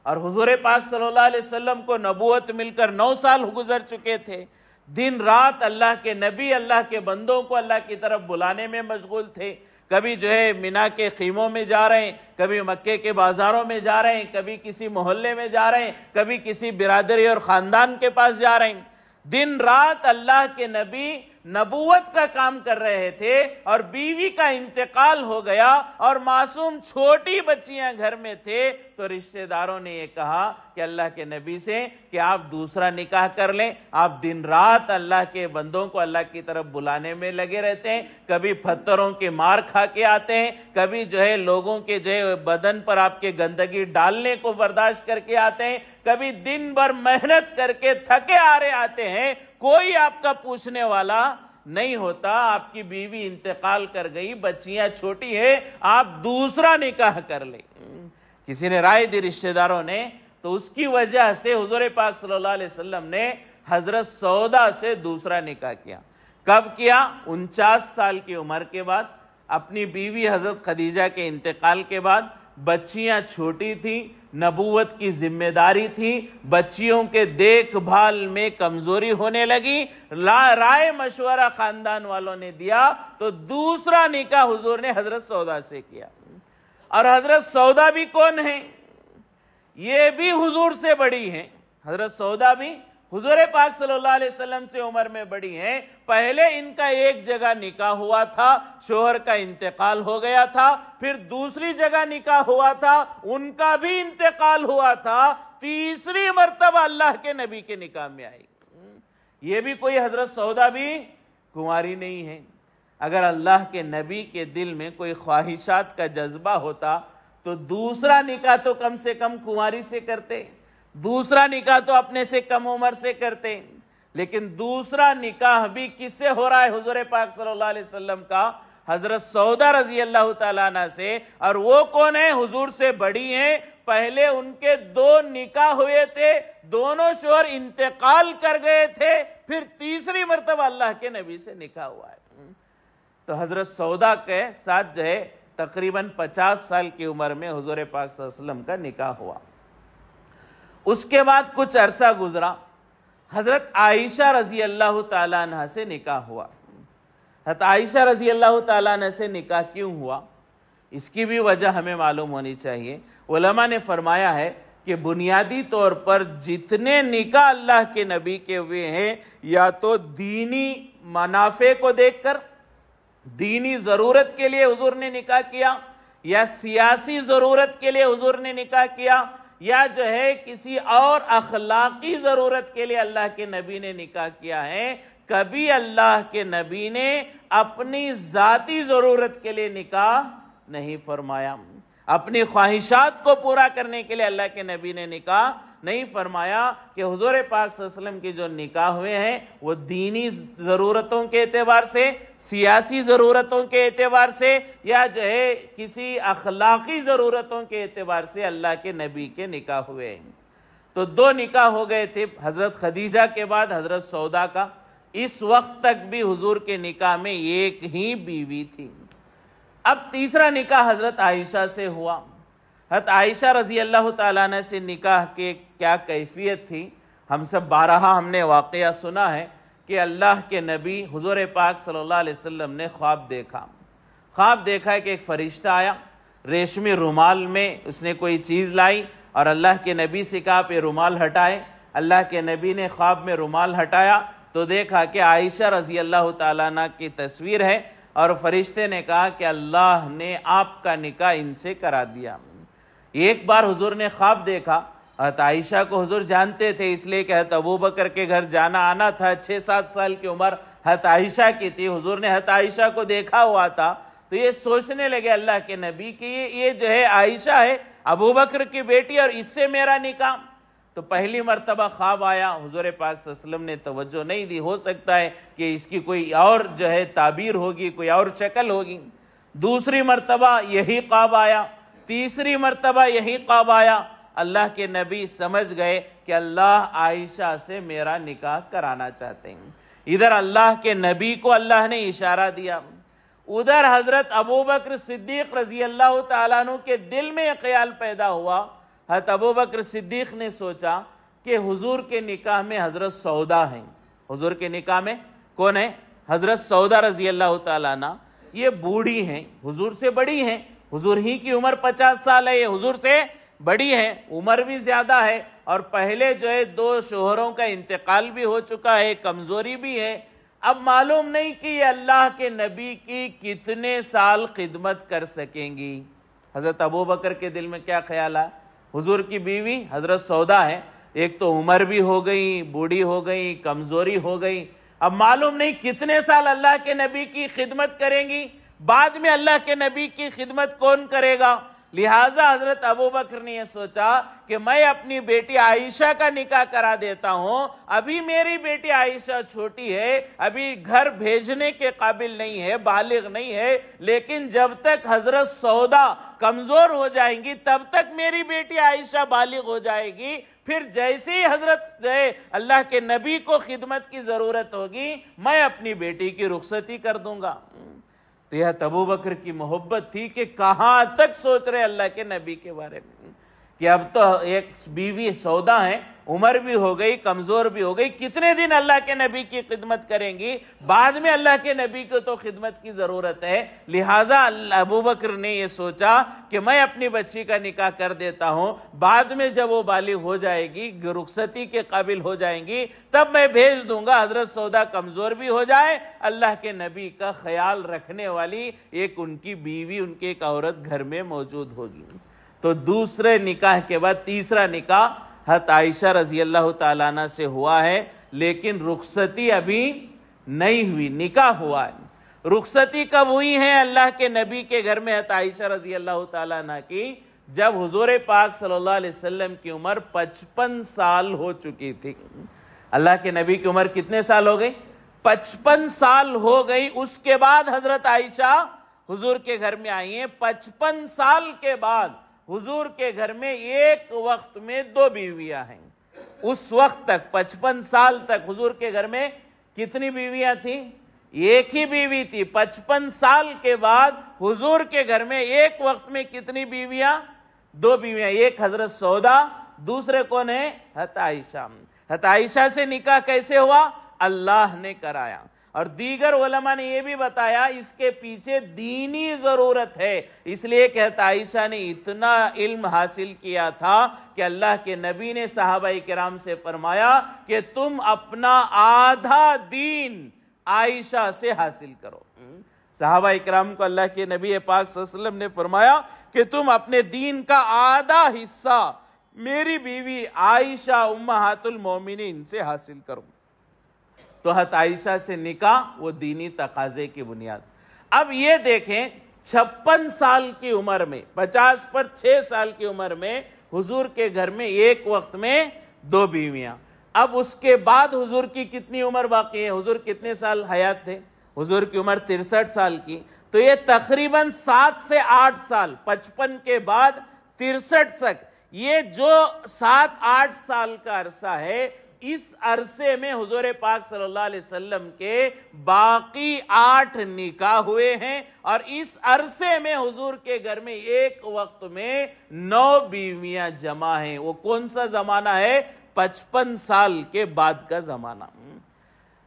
اور حضور پاک صلی اللہ علیہ وسلم کو نبوت مل کر 9 سال گزر چکے تھے۔ دن رات اللہ کے نبی اللہ کے بندوں کو اللہ کی طرف بلانے میں مشغول تھے، کبھی جو ہے مینا کے خیموں میں جا رہے ہیں، کبھی مکے کے بازاروں میں جا رہے ہیں، کبھی کسی محلے میں جا رہے ہیں، کبھی کسی برادری اور خاندان کے پاس جا رہے ہیں۔ دن رات اللہ کے نبی نبوت کا کام کر رہے تھے، اور بیوی کا انتقال ہو گیا اور معصوم چھوٹی بچیاں گھر میں تھے، تو رشتہ داروں نے یہ کہا کہ اللہ کے نبی سے کہ آپ دوسرا نکاح کر لیں۔ آپ دن رات اللہ کے بندوں کو اللہ کی طرف بلانے میں لگے رہتے ہیں، کبھی پتھروں کے مار کھا کے آتے ہیں، کبھی جو ہے لوگوں کے جو ہے بدن پر آپ کے گندگی ڈالنے کو برداشت کر کے آتے ہیں، کبھی دن بھر محنت کر کے تھکے آرے آتے ہیں، کوئی آپ کا پوچھنے والا نہیں ہوتا۔ آپ کی بیوی انتقال کر گئی، بچیاں چھوٹی ہے، آپ دوسرا نکاح کر لیں۔ کسی نے رائے دی رشتہ داروں نے، تو اس کی وجہ سے حضور پاک صلی اللہ علیہ وسلم نے حضرت سودا سے دوسرا نکاح کیا۔ کب کیا؟ 49 سال کی عمر کے بعد، اپنی بیوی حضرت خدیجہ کے انتقال کے بعد، بچیاں چھوٹی تھی، نبوت کی ذمہ داری تھی، بچیوں کے دیکھ بھال میں کمزوری ہونے لگی، رائے مشورہ خاندان والوں نے دیا، تو دوسرا نکاح حضور نے حضرت سودا سے کیا۔ اور حضرت سودا بھی کون ہیں؟ یہ بھی حضور سے بڑی ہیں۔ حضرت سودا بھی حضور پاک صلی اللہ علیہ وسلم سے عمر میں بڑی ہیں۔ پہلے ان کا ایک جگہ نکاح ہوا تھا، شوہر کا انتقال ہو گیا تھا، پھر دوسری جگہ نکاح ہوا تھا، ان کا بھی انتقال ہوا تھا، تیسری مرتبہ اللہ کے نبی کے نکاح میں آئی۔ یہ بھی کوئی حضرت سودا بھی کنواری نہیں ہے۔ اگر اللہ کے نبی کے دل میں کوئی خواہشات کا جذبہ ہوتا تو دوسرا نکاح تو کم سے کم کنواری سے کرتے، دوسرا نکاح تو اپنے سے کم عمر سے کرتے، لیکن دوسرا نکاح بھی کس سے ہو رہا ہے؟ حضور پاک صلی اللہ علیہ وسلم کا حضرت سودا رضی اللہ تعالیٰ عنہ سے۔ اور وہ کون ہیں؟ حضور سے بڑی ہیں۔ پہلے ان کے 2 نکاح ہوئے تھے، دونوں شوہر انتقال کر گئے تھے، پھر تیسری مرتبہ اللہ کے نبی سے نکاح ہوا ہے۔ تو حضرت سودا کے ساتھ جو ہے تقریباً 50 سال کی عمر میں حضور پاک صلی اللہ علیہ وسلم کا نکاح ہوا۔ اس کے بعد کچھ عرصہ گزرا، حضرت عائشہ رضی اللہ تعالیٰ عنہ سے نکاح ہوا۔ حضرت عائشہ رضی اللہ تعالیٰ عنہ سے نکاح کیوں ہوا؟ اس کی بھی وجہ ہمیں معلوم ہونی چاہیے۔ علماء نے فرمایا ہے کہ بنیادی طور پر جتنے نکاح اللہ کے نبی کے ہوئے ہیں، یا تو دینی منافع کو دیکھ کر، دینی ضرورت کے لیے حضور نے نکاح کیا، یا سیاسی ضرورت کے لیے حضور نے نکاح کیا، یا جو ہے کسی اور اخلاقی ضرورت کے لیے اللہ کے نبی نے نکاح کیا ہے۔ کبھی اللہ کے نبی نے اپنی ذاتی ضرورت کے لیے نکاح نہیں فرمایا، اپنی خواہشات کو پورا کرنے کے لیے اللہ کے نبی نے نکاح نہیں فرمایا۔ کہ حضور پاک صلی اللہ علیہ وسلم کی جو نکاح ہوئے ہیں وہ دینی ضرورتوں کے اعتبار سے، سیاسی ضرورتوں کے اعتبار سے، یا جو ہے کسی اخلاقی ضرورتوں کے اعتبار سے اللہ کے نبی کے نکاح ہوئے ہیں۔ تو 2 نکاح ہو گئے تھے، حضرت خدیجہ کے بعد حضرت سودا کا۔ اس وقت تک بھی حضور کے نکاح میں ایک ہی بیوی تھی۔ اب تیسرا نکاح حضرت عائشہ سے ہوا۔ حضرت عائشہ رضی اللہ تعالیٰ عنہ سے نکاح کے کیا کیفیت تھی؟ ہم سب بارہا ہم نے واقعہ سنا ہے کہ اللہ کے نبی حضور پاک صلی اللہ علیہ وسلم نے خواب دیکھا ہے کہ ایک فرشتہ آیا، ریشمی رومال میں اس نے کوئی چیز لائی، اور اللہ کے نبی سے کہا آپ یہ رومال ہٹائیں۔ اللہ کے نبی نے خواب میں رومال ہٹایا تو دیکھا کہ عائشہ رضی اللہ تعالیٰ عنہ کی تصویر ہے، اور فرشتے نے کہا کہ اللہ نے آپ کا نکاح ان سے کرا دیا۔ ایک بار حضور نے خواب دیکھا، حضرت عائشہ کو حضور جانتے تھے، اس لیے کہ حضرت ابوبکر کے گھر جانا آنا تھا، 6-7 سال کی عمر حضرت عائشہ کی تھی، حضور نے حضرت عائشہ کو دیکھا ہوا تھا، تو یہ سوچنے لگے اللہ کے نبی کہ یہ جو ہے عائشہ ہے ابوبکر کی بیٹی، اور اس سے میرا نکاح۔ تو پہلی مرتبہ خواب آیا، حضور پاک صلی اللہ علیہ وسلم نے توجہ نہیں دی، ہو سکتا ہے کہ اس کی کوئی اور جو ہے تعبیر ہوگی، کوئی اور شکل ہوگی۔ دوسری مرتبہ یہی خواب آیا، تیسری مرتبہ یہی خواب آیا۔ اللہ کے نبی سمجھ گئے کہ اللہ عائشہ سے میرا نکاح کرانا چاہتے ہیں۔ ادھر اللہ کے نبی کو اللہ نے اشارہ دیا، ادھر حضرت ابوبکر صدیق رضی اللہ تعالیٰ عنہ کے دل میں یہ خیال پیدا ہوا۔ حضرت ابوبکر صدیق نے سوچا کہ حضور کے نکاح میں حضرت سودا ہیں۔ حضور کے نکاح میں کون ہے؟ حضرت سودا رضی اللہ تعالیٰ عنہ۔ یہ بوڑھی ہیں، حضور سے بڑی ہیں، حضور ہی کی عمر 50 سال ہے، یہ حضور سے بڑی ہے، عمر بھی زیادہ ہے، اور پہلے جو ہے 2 شوہروں کا انتقال بھی ہو چکا ہے، کمزوری بھی ہے۔ اب معلوم نہیں کہ یہ اللہ کے نبی کی کتنے سال خدمت کر سکیں گی۔ حضرت ابوبکر کے دل میں کیا خیال ہے؟ حضور کی بیوی حضرت سودا ہے، ایک تو عمر بھی ہو گئی، بوڑھی ہو گئی، کمزوری ہو گئی، اب معلوم نہیں کتنے سال اللہ کے نبی کی خدمت کریں گی، بعد میں اللہ کے نبی کی خدمت کون کرے گا؟ لہٰذا حضرت ابوبکر نے یہ سوچا کہ میں اپنی بیٹی عائشہ کا نکاح کرا دیتا ہوں، ابھی میری بیٹی عائشہ چھوٹی ہے، ابھی گھر بھیجنے کے قابل نہیں ہے، بالغ نہیں ہے، لیکن جب تک حضرت سودا کمزور ہو جائیں گی تب تک میری بیٹی عائشہ بالغ ہو جائے گی، پھر جیسے ہی حضرت اللہ کے نبی کو خدمت کی ضرورت ہوگی میں اپنی بیٹی کی رخصتی کر دوں گا۔ تو یہ ابوبکر کی محبت تھی کہ کہاں تک سوچ رہے اللہ کے نبی کے بارے میں، کہ اب تو ایک بیوی سودا ہے، عمر بھی ہو گئی، کمزور بھی ہو گئی، کتنے دن اللہ کے نبی کی خدمت کریں گی، بعد میں اللہ کے نبی کو تو خدمت کی ضرورت ہے۔ لہٰذا ابوبکر نے یہ سوچا کہ میں اپنی بچی کا نکاح کر دیتا ہوں، بعد میں جب وہ بالغ ہو جائے گی، رخصتی کے قابل ہو جائیں گی، تب میں بھیج دوں گا، حضرت سودا کمزور بھی ہو جائے، اللہ کے نبی کا خیال رکھنے والی ایک ان کی بیوی، ان کی ایک عورت گھر میں موجود ہوگی۔ تو دوسرے نکاح کے بعد تیسرا نکاح حضرت عائشہ رضی اللہ تعالیٰ عنہ سے ہوا ہے، لیکن رخصتی ابھی نہیں ہوئی، نکاح ہوا ہے۔ رخصتی کب ہوئی ہے اللہ کے نبی کے گھر میں حضرت عائشہ رضی اللہ تعالیٰ عنہ کی؟ جب حضور پاک صلی اللہ علیہ وسلم کی عمر 55 سال ہو چکی تھی۔ اللہ کے نبی کی عمر کتنے سال ہو گئی؟ 55 سال ہو گئی، اس کے بعد حضرت عائشہ حضور کے گھر میں آئی ہیں۔ 55 سال کے بعد حضور کے گھر میں ایک وقت میں 2 بیویاں ہیں۔ اس وقت تک 55 سال تک حضور کے گھر میں کتنی بیویاں تھیں؟ ایک ہی بیوی تھی۔ 55 سال کے بعد حضور کے گھر میں ایک وقت میں کتنی بیویاں؟ 2 بیویاں، ایک حضرت سودا، دوسرے کون ہیں؟ حضرت عائشہ۔ حضرت عائشہ سے نکاح کیسے ہوا؟ اللہ نے کرایا۔ اور دیگر علماء نے یہ بھی بتایا اس کے پیچھے دینی ضرورت ہے، اس لیے کہ حضرت عائشہ نے اتنا علم حاصل کیا تھا کہ اللہ کے نبی نے صحابہ کرام سے فرمایا کہ تم اپنا آدھا دین عائشہ سے حاصل کرو۔ صحابہ کرام کو اللہ کے نبی پاک صلی اللہ علیہ وسلم نے فرمایا کہ تم اپنے دین کا آدھا حصہ میری بیوی عائشہ امہات المومنین سے حاصل کرو۔ تو حضرت عائشہ سے نکاح وہ دینی تقاضے کی بنیاد۔ اب یہ دیکھیں 56 سال کی عمر میں، 50 پر 6 سال کی عمر میں حضور کے گھر میں ایک وقت میں 2 بیویاں۔ اب اس کے بعد حضور کی کتنی عمر باقی ہے؟ حضور کتنے سال حیات تھے؟ حضور کی عمر 63 سال کی، تو یہ تقریباً 7 سے 8 سال، 55 کے بعد 63 تک، یہ جو 7-8 سال کا عرصہ ہے، اس عرصے میں حضور پاک صلی اللہ علیہ وسلم کے باقی 8 نکاح ہوئے ہیں، اور اس عرصے میں حضور کے گھر میں ایک وقت میں 9 بیویاں جمع ہیں۔ وہ کون سا زمانہ ہے؟ 55 سال کے بعد کا زمانہ۔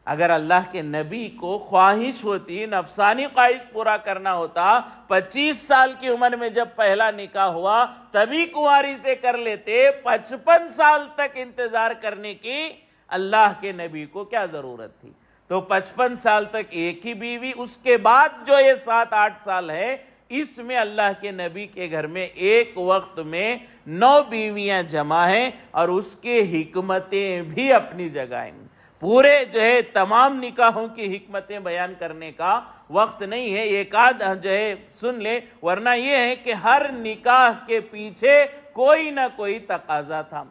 اگر اللہ کے نبی کو خواہش ہوتی، نفسانی خواہش پورا کرنا ہوتا، 25 سال کی عمر میں جب پہلا نکاح ہوا تبھی کنواری سے کر لیتے، 55 سال تک انتظار کرنے کی اللہ کے نبی کو کیا ضرورت تھی؟ تو 55 سال تک ایک ہی بیوی، اس کے بعد جو یہ 7-8 سال ہے، اس میں اللہ کے نبی کے گھر میں ایک وقت میں 9 بیویاں جمع ہیں، اور اس کے حکمتیں بھی اپنی جگہ ہیں۔ پورے جو ہے تمام نکاحوں کی حکمتیں بیان کرنے کا وقت نہیں ہے، ایک آدھ جو ہے سن لے، ورنہ یہ ہے کہ ہر نکاح کے پیچھے کوئی نہ کوئی تقاضا تھا۔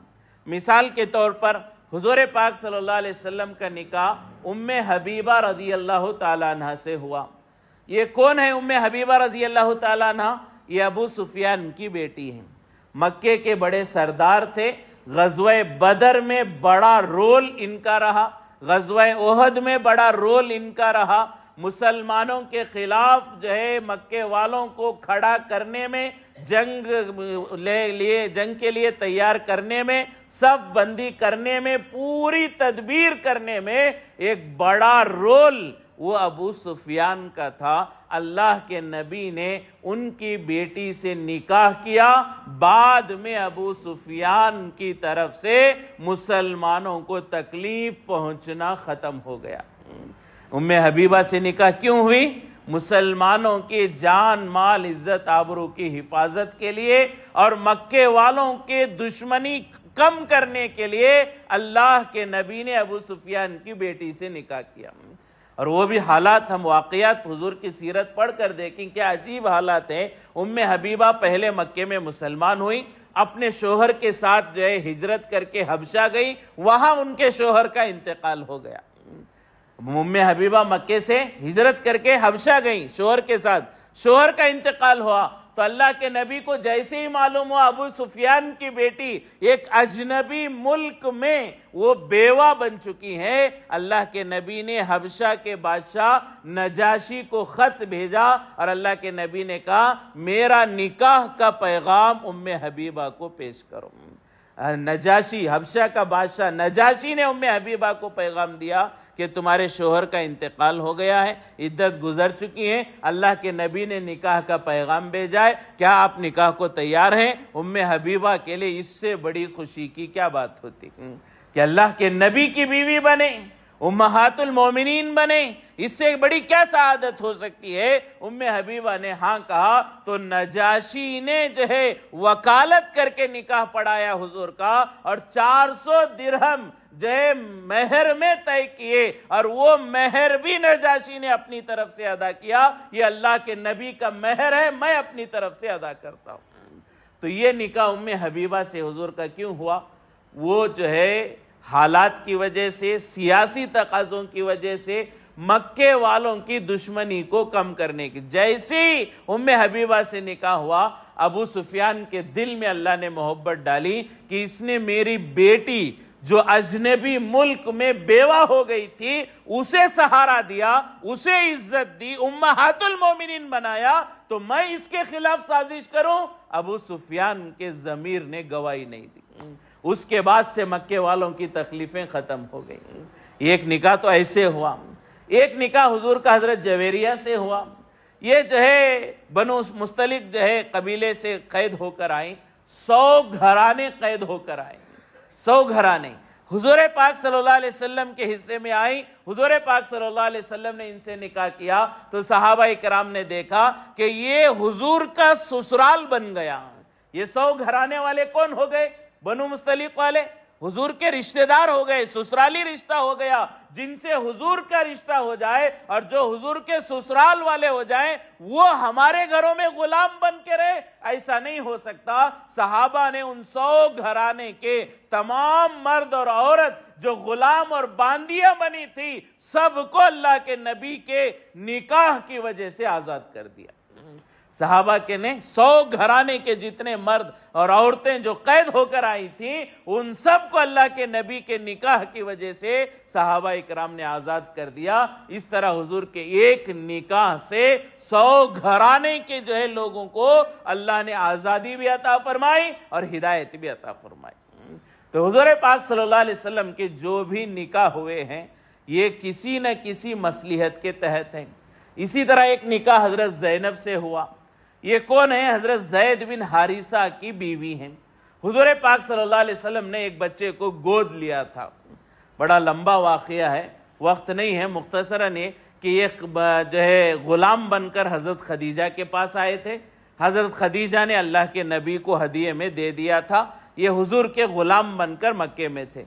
مثال کے طور پر حضور پاک صلی اللہ علیہ وسلم کا نکاح ام حبیبہ رضی اللہ تعالیٰ عنہ سے ہوا۔ یہ کون ہے ام حبیبہ رضی اللہ تعالیٰ عنہ؟ یہ ابو سفیان کی بیٹی ہیں۔ مکے کے بڑے سردار تھے، غزوہ بدر میں بڑا رول ان کا رہا، غزوہ احد میں بڑا رول ان کا رہا، مسلمانوں کے خلاف جو ہے مکے والوں کو کھڑا کرنے میں، جنگ کے لیے تیار کرنے میں، صف بندی کرنے میں، پوری تدبیر کرنے میں ایک بڑا رول وہ ابو سفیان کا تھا۔ اللہ کے نبی نے ان کی بیٹی سے نکاح کیا، بعد میں ابو سفیان کی طرف سے مسلمانوں کو تکلیف پہنچنا ختم ہو گیا۔ ام حبیبہ سے نکاح کیوں ہوئی؟ مسلمانوں کی جان مال عزت آبرو کی حفاظت کے لیے اور مکے والوں کے دشمنی کم کرنے کے لیے اللہ کے نبی نے ابو سفیان کی بیٹی سے نکاح کیا۔ اور وہ بھی حالات ہم واقعات حضور کی سیرت پڑھ کر دیکھیں، کیا عجیب حالات ہیں۔ ام حبیبہ پہلے مکے میں مسلمان ہوئی، اپنے شوہر کے ساتھ جو ہے ہجرت کر کے حبشہ گئی، وہاں ان کے شوہر کا انتقال ہو گیا۔ ام حبیبہ مکے سے ہجرت کر کے حبشہ گئی شوہر کے ساتھ، شوہر کا انتقال ہوا تو اللہ کے نبی کو جیسے ہی معلوم ہوا ابو سفیان کی بیٹی ایک اجنبی ملک میں وہ بیوہ بن چکی ہے، اللہ کے نبی نے حبشہ کے بادشاہ نجاشی کو خط بھیجا اور اللہ کے نبی نے کہا میرا نکاح کا پیغام ام حبیبہ کو پیش کرو۔ نجاشی، حبشہ کا بادشاہ نجاشی نے ام حبیبہ کو پیغام دیا کہ تمہارے شوہر کا انتقال ہو گیا ہے، عدت گزر چکی ہے، اللہ کے نبی نے نکاح کا پیغام بھیجا ہے، کیا آپ نکاح کو تیار ہیں؟ ام حبیبہ کے لیے اس سے بڑی خوشی کی کیا بات ہوتی کہ اللہ کے نبی کی بیوی بنے، امہات المومنین بنے، اس سے بڑی کیا سعادت ہو سکتی ہے؟ ام حبیبہ نے ہاں کہا تو نجاشی نے جو ہے وکالت کر کے نکاح پڑھایا حضور کا، اور 400 درہم جو ہے مہر میں طے کیے، اور وہ مہر بھی نجاشی نے اپنی طرف سے ادا کیا۔ یہ اللہ کے نبی کا مہر ہے، میں اپنی طرف سے ادا کرتا ہوں۔ تو یہ نکاح ام حبیبہ سے حضور کا کیوں ہوا؟ وہ جو ہے حالات کی وجہ سے، سیاسی تقاضوں کی وجہ سے، مکے والوں کی دشمنی کو کم کرنے کی۔ جیسے ام حبیبہ سے نکاح ہوا، ابو سفیان کے دل میں اللہ نے محبت ڈالی کہ اس نے میری بیٹی جو اجنبی ملک میں بیوہ ہو گئی تھی اسے سہارا دیا، اسے عزت دی، امہات المومنین بنایا، تو میں اس کے خلاف سازش کروں؟ ابو سفیان کے ضمیر نے گواہی نہیں دی۔ اس کے بعد سے مکے والوں کی تکلیفیں ختم ہو گئیں۔ ایک نکاح تو ایسے ہوا، ایک نکاح حضور کا حضرت جویریہ سے ہوا۔ یہ جو ہے بنو مستلق جو ہے قبیلے سے قید ہو کر آئیں، 100 گھرانے قید ہو کر آئیں، 100 گھرانے حضور پاک صلی اللہ علیہ وسلم کے حصے میں آئیں۔ حضور پاک صلی اللہ علیہ وسلم نے ان سے نکاح کیا تو صحابہ کرام نے دیکھا کہ یہ حضور کا سسرال بن گیا۔ یہ 100 گھرانے والے کون ہو گئے؟ بنو مستلق والے حضور کے رشتہ دار ہو گئے، سسرالی رشتہ ہو گیا۔ جن سے حضور کا رشتہ ہو جائے اور جو حضور کے سسرال والے ہو جائیں وہ ہمارے گھروں میں غلام بن کے رہے، ایسا نہیں ہو سکتا۔ صحابہ نے ان 100 گھرانے کے تمام مرد اور عورت جو غلام اور باندیاں بنی تھی سب کو اللہ کے نبی کے نکاح کی وجہ سے آزاد کر دیا۔ صحابہ کے نے 100 گھرانے کے جتنے مرد اور عورتیں جو قید ہو کر آئی تھیں ان سب کو اللہ کے نبی کے نکاح کی وجہ سے صحابہ اکرام نے آزاد کر دیا۔ اس طرح حضور کے ایک نکاح سے 100 گھرانے کے جو ہے لوگوں کو اللہ نے آزادی بھی عطا فرمائی اور ہدایت بھی عطا فرمائی۔ تو حضور پاک صلی اللہ علیہ وسلم کے جو بھی نکاح ہوئے ہیں یہ کسی نہ کسی مصلحت کے تحت ہیں۔ اسی طرح ایک نکاح حضرت زینب سے ہوا۔ یہ کون ہے؟ حضرت زید بن حارثہ کی بیوی ہیں۔ حضور پاک صلی اللہ علیہ وسلم نے ایک بچے کو گود لیا تھا۔ بڑا لمبا واقعہ ہے، وقت نہیں ہے، مختصراً یہ کہ یہ جو ہے غلام بن کر حضرت خدیجہ کے پاس آئے تھے۔ حضرت خدیجہ نے اللہ کے نبی کو ہدیے میں دے دیا تھا۔ یہ حضور کے غلام بن کر مکے میں تھے۔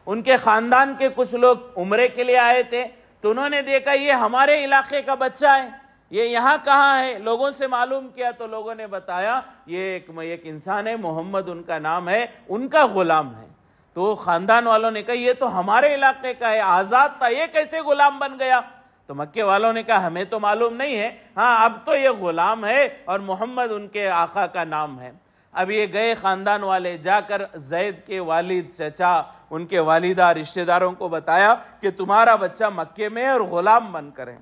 ان کے خاندان کے کچھ لوگ عمرے کے لیے آئے تھے تو انہوں نے دیکھا یہ ہمارے علاقے کا بچہ ہے، یہ یہاں کہاں ہے؟ لوگوں سے معلوم کیا تو لوگوں نے بتایا یہ ایک انسان ہے، محمد ان کا نام ہے، ان کا غلام ہے۔ تو خاندان والوں نے کہا یہ تو ہمارے علاقے کا ہے، آزاد تھا، یہ کیسے غلام بن گیا؟ تو مکے والوں نے کہا ہمیں تو معلوم نہیں ہے، ہاں اب تو یہ غلام ہے اور محمد ان کے آقا کا نام ہے۔ اب یہ گئے خاندان والے، جا کر زید کے والد، چچا، ان کے والدہ، رشتہ داروں کو بتایا کہ تمہارا بچہ مکے میں اور غلام بن کر ہے،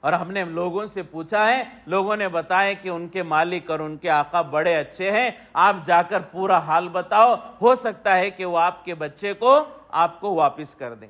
اور ہم نے لوگوں سے پوچھا ہے، لوگوں نے بتایا کہ ان کے مالک اور ان کے آقا بڑے اچھے ہیں، آپ جا کر پورا حال بتاؤ، ہو سکتا ہے کہ وہ آپ کے بچے کو آپ کو واپس کر دیں۔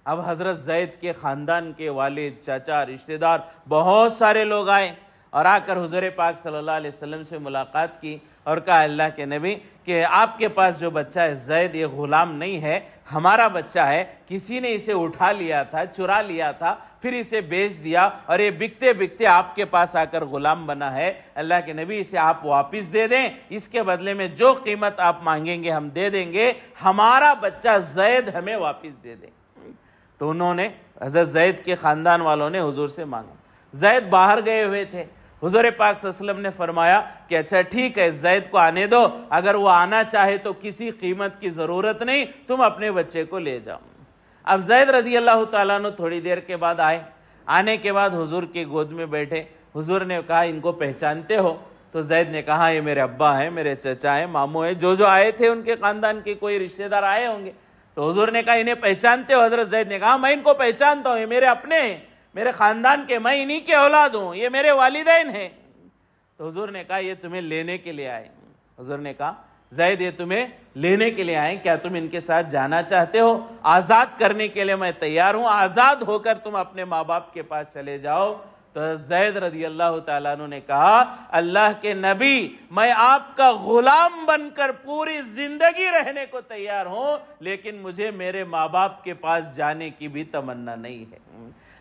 اب حضرت زید کے خاندان کے والد، چچا، رشتہ دار بہت سارے لوگ آئے اور آ کر حضور پاک صلی اللہ علیہ وسلم سے ملاقات کی اور کہا اللہ کے نبی کہ آپ کے پاس جو بچہ ہے زید، یہ غلام نہیں ہے، ہمارا بچہ ہے، کسی نے اسے اٹھا لیا تھا، چرا لیا تھا، پھر اسے بیچ دیا اور یہ بکتے بکتے آپ کے پاس آ کر غلام بنا ہے، اللہ کے نبی اسے آپ واپس دے دیں، اس کے بدلے میں جو قیمت آپ مانگیں گے ہم دے دیں گے، ہمارا بچہ زید ہمیں واپس دے دیں۔ تو انہوں نے، حضرت زید کے خاندان والوں نے حضور سے مانگا۔ زید باہر گئے ہوئے تھے، حضور پاک صلی اللہ علیہ وسلم نے فرمایا کہ اچھا ٹھیک ہے، زید کو آنے دو، اگر وہ آنا چاہے تو کسی قیمت کی ضرورت نہیں، تم اپنے بچے کو لے جاؤ۔ اب زید رضی اللہ تعالیٰ عنہ تھوڑی دیر کے بعد آئے، آنے کے بعد حضور کی گود میں بیٹھے، حضور نے کہا ان کو پہچانتے ہو؟ تو زید نے کہا یہ میرے ابا ہیں، میرے چچا ہیں، ماموں ہیں، جو آئے تھے ان کے خاندان کے کوئی رشتہ دار آئے ہوں گے۔ تو حضور نے کہا انہیں پہچانتے ہو؟ حضرت زید نے کہا میں ان کو پہچانتا ہوں، یہ میرے اپنے ہیں، میرے خاندان کے، میں انہی کے اولاد ہوں، یہ میرے والدین ہیں۔ تو حضور نے کہا یہ تمہیں لینے کے لیے آئے۔ حضور نے کہا زید یہ تمہیں لینے کے لیے آئے، کیا تم ان کے ساتھ جانا چاہتے ہو؟ آزاد کرنے کے لیے میں تیار ہوں، آزاد ہو کر تم اپنے ماں باپ کے پاس چلے جاؤ۔ تو زید رضی اللہ تعالیٰ عنہ نے کہا اللہ کے نبی میں آپ کا غلام بن کر پوری زندگی رہنے کو تیار ہوں، لیکن مجھے میرے ماں باپ کے پاس جانے کی بھی تمنا نہیں ہے۔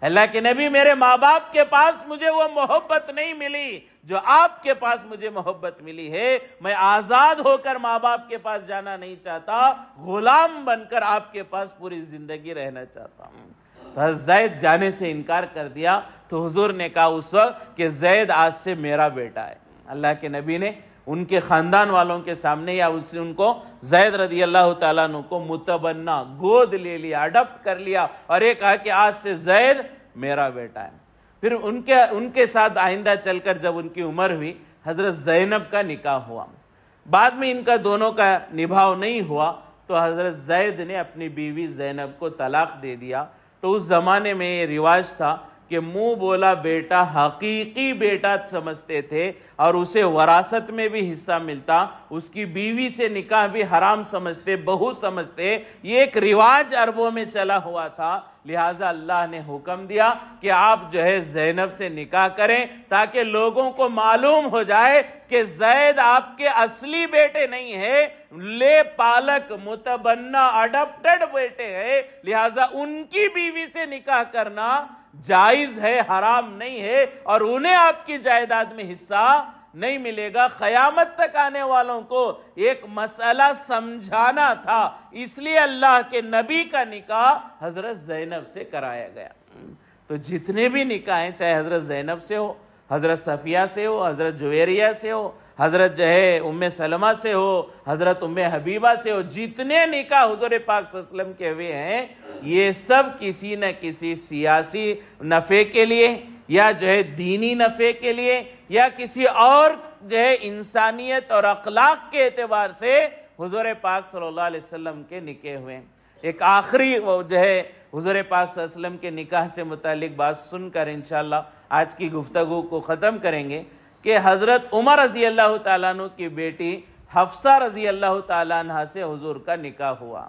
اللہ کے نبی میرے ماں باپ کے پاس مجھے وہ محبت نہیں ملی جو آپ کے پاس مجھے محبت ملی ہے، میں آزاد ہو کر ماں باپ کے پاس جانا نہیں چاہتا، غلام بن کر آپ کے پاس پوری زندگی رہنا چاہتا ہوں۔ زید جانے سے انکار کر دیا تو حضور نے کہا اس وقت کہ زید آج سے میرا بیٹا ہے۔ اللہ کے نبی نے ان کے خاندان والوں کے سامنے یا ان کو زید رضی اللہ تعالیٰ عنہ کو متبنہ گود لے لیا، اڈاپٹ کر لیا اور یہ کہا کہ آج سے زید میرا بیٹا ہے۔ پھر ان کے ساتھ آئندہ چل کر جب ان کی عمر ہوئی، حضرت زینب کا نکاح ہوا، بعد میں ان کا دونوں کا نبھاؤ نہیں ہوا تو حضرت زید نے اپنی بیوی زینب کو طلاق دے دیا۔ تو اس زمانے میں یہ رواج تھا کہ منہ بولا بیٹا حقیقی بیٹا سمجھتے تھے اور اسے وراثت میں بھی حصہ ملتا، اس کی بیوی سے نکاح بھی حرام سمجھتے، بہو سمجھتے، یہ ایک رواج عربوں میں چلا ہوا تھا۔ لہٰذا اللہ نے حکم دیا کہ آپ زینب سے نکاح کریں تاکہ لوگوں کو معلوم ہو جائے کہ زید آپ کے اصلی بیٹے نہیں ہیں، لے پالک متبنہ اڈاپٹڈ بیٹے ہیں، لہٰذا ان کی بیوی سے نکاح کرنا جائز ہے، حرام نہیں ہے، اور انہیں آپ کی جائیداد میں حصہ نہیں ملے گا۔ قیامت تک آنے والوں کو ایک مسئلہ سمجھانا تھا، اس لیے اللہ کے نبی کا نکاح حضرت زینب سے کرایا گیا۔ تو جتنے بھی نکاح ہیں، چاہے حضرت زینب سے ہو، حضرت صفیہ سے ہو، حضرت جویریہ سے ہو، حضرت ام سلمہ سے ہو، حضرت ام حبیبہ سے ہو، جتنے نکاح حضور پاک صلی اللہ علیہ وسلم کے ہوئے ہیں، یہ سب کسی نہ کسی سیاسی نفع کے لیے یا دینی نفع کے لیے یا کسی اور انسانیت اور اخلاق کے اعتبار سے حضور پاک صلی اللہ علیہ وسلم کے نکاح ہوئے ہیں۔ ایک آخری حضور پاک صلی اللہ علیہ وسلم کے نکاح سے متعلق بات سن کر انشاءاللہ آج کی گفتگو کو ختم کریں گے کہ حضرت عمر رضی اللہ تعالیٰ عنہ کی بیٹی حفصہ رضی اللہ تعالیٰ عنہ سے حضور کا نکاح ہوا۔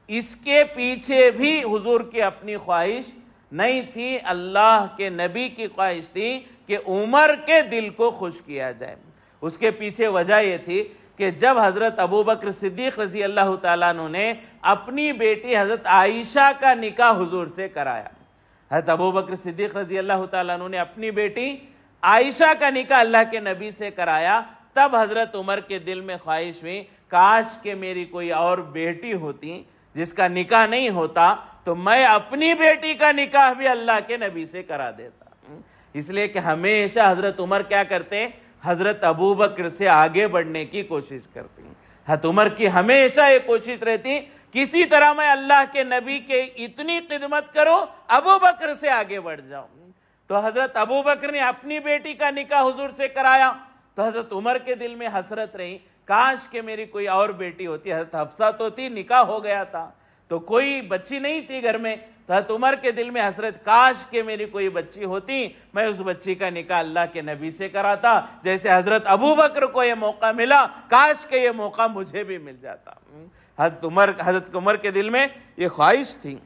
اس کے پیچھے بھی حضور کی اپنی خواہش نہیں تھی، اللہ کے نبی کی خواہش تھی کہ عمر کے دل کو خوش کیا جائے۔ اس کے پیچھے وجہ یہ تھی کہ جب حضرت ابوبکر صدیق رضی اللہ تعالیٰ عنہ نے اپنی بیٹی حضرت عائشہ کا نکاح حضور سے کرایا، حضرت ابوبکر صدیق رضی اللہ تعالیٰ عنہ نے اپنی بیٹی عائشہ کا نکاح اللہ کے نبی سے کرایا، تب حضرت عمر کے دل میں خواہش ہوئی کاش کہ میری کوئی اور بیٹی ہوتی جس کا نکاح نہیں ہوتا تو میں اپنی بیٹی کا نکاح بھی اللہ کے نبی سے کرا دیتا۔ اس لیے کہ ہمیشہ حضرت عمر کیا کرتے، حضرت ابوبکر سے آگے بڑھنے کی کوشش کرتے ہیں۔ حضرت عمر کی ہمیشہ یہ کوشش رہتی کسی طرح میں اللہ کے نبی کے اتنی خدمت کرو ابوبکر سے آگے بڑھ جاؤں۔ تو حضرت ابوبکر نے اپنی بیٹی کا نکاح حضور سے کرایا، تو حضرت عمر کے دل میں حسرت رہی، کاش کہ میری کوئی اور بیٹی ہوتی۔ حضرت حفصہ تو تھی، نکاح ہو گیا تھا، تو کوئی بچی نہیں تھی گھر میں، تو حضرت عمر کے دل میں حسرت، کاش کہ میری کوئی بچی ہوتی، میں اس بچی کا نکاح اللہ کے نبی سے کراتا، جیسے حضرت ابو بکر کو یہ موقع ملا، کاش کہ یہ موقع مجھے بھی مل جاتا۔ حضرت عمر کے دل میں یہ خواہش تھی۔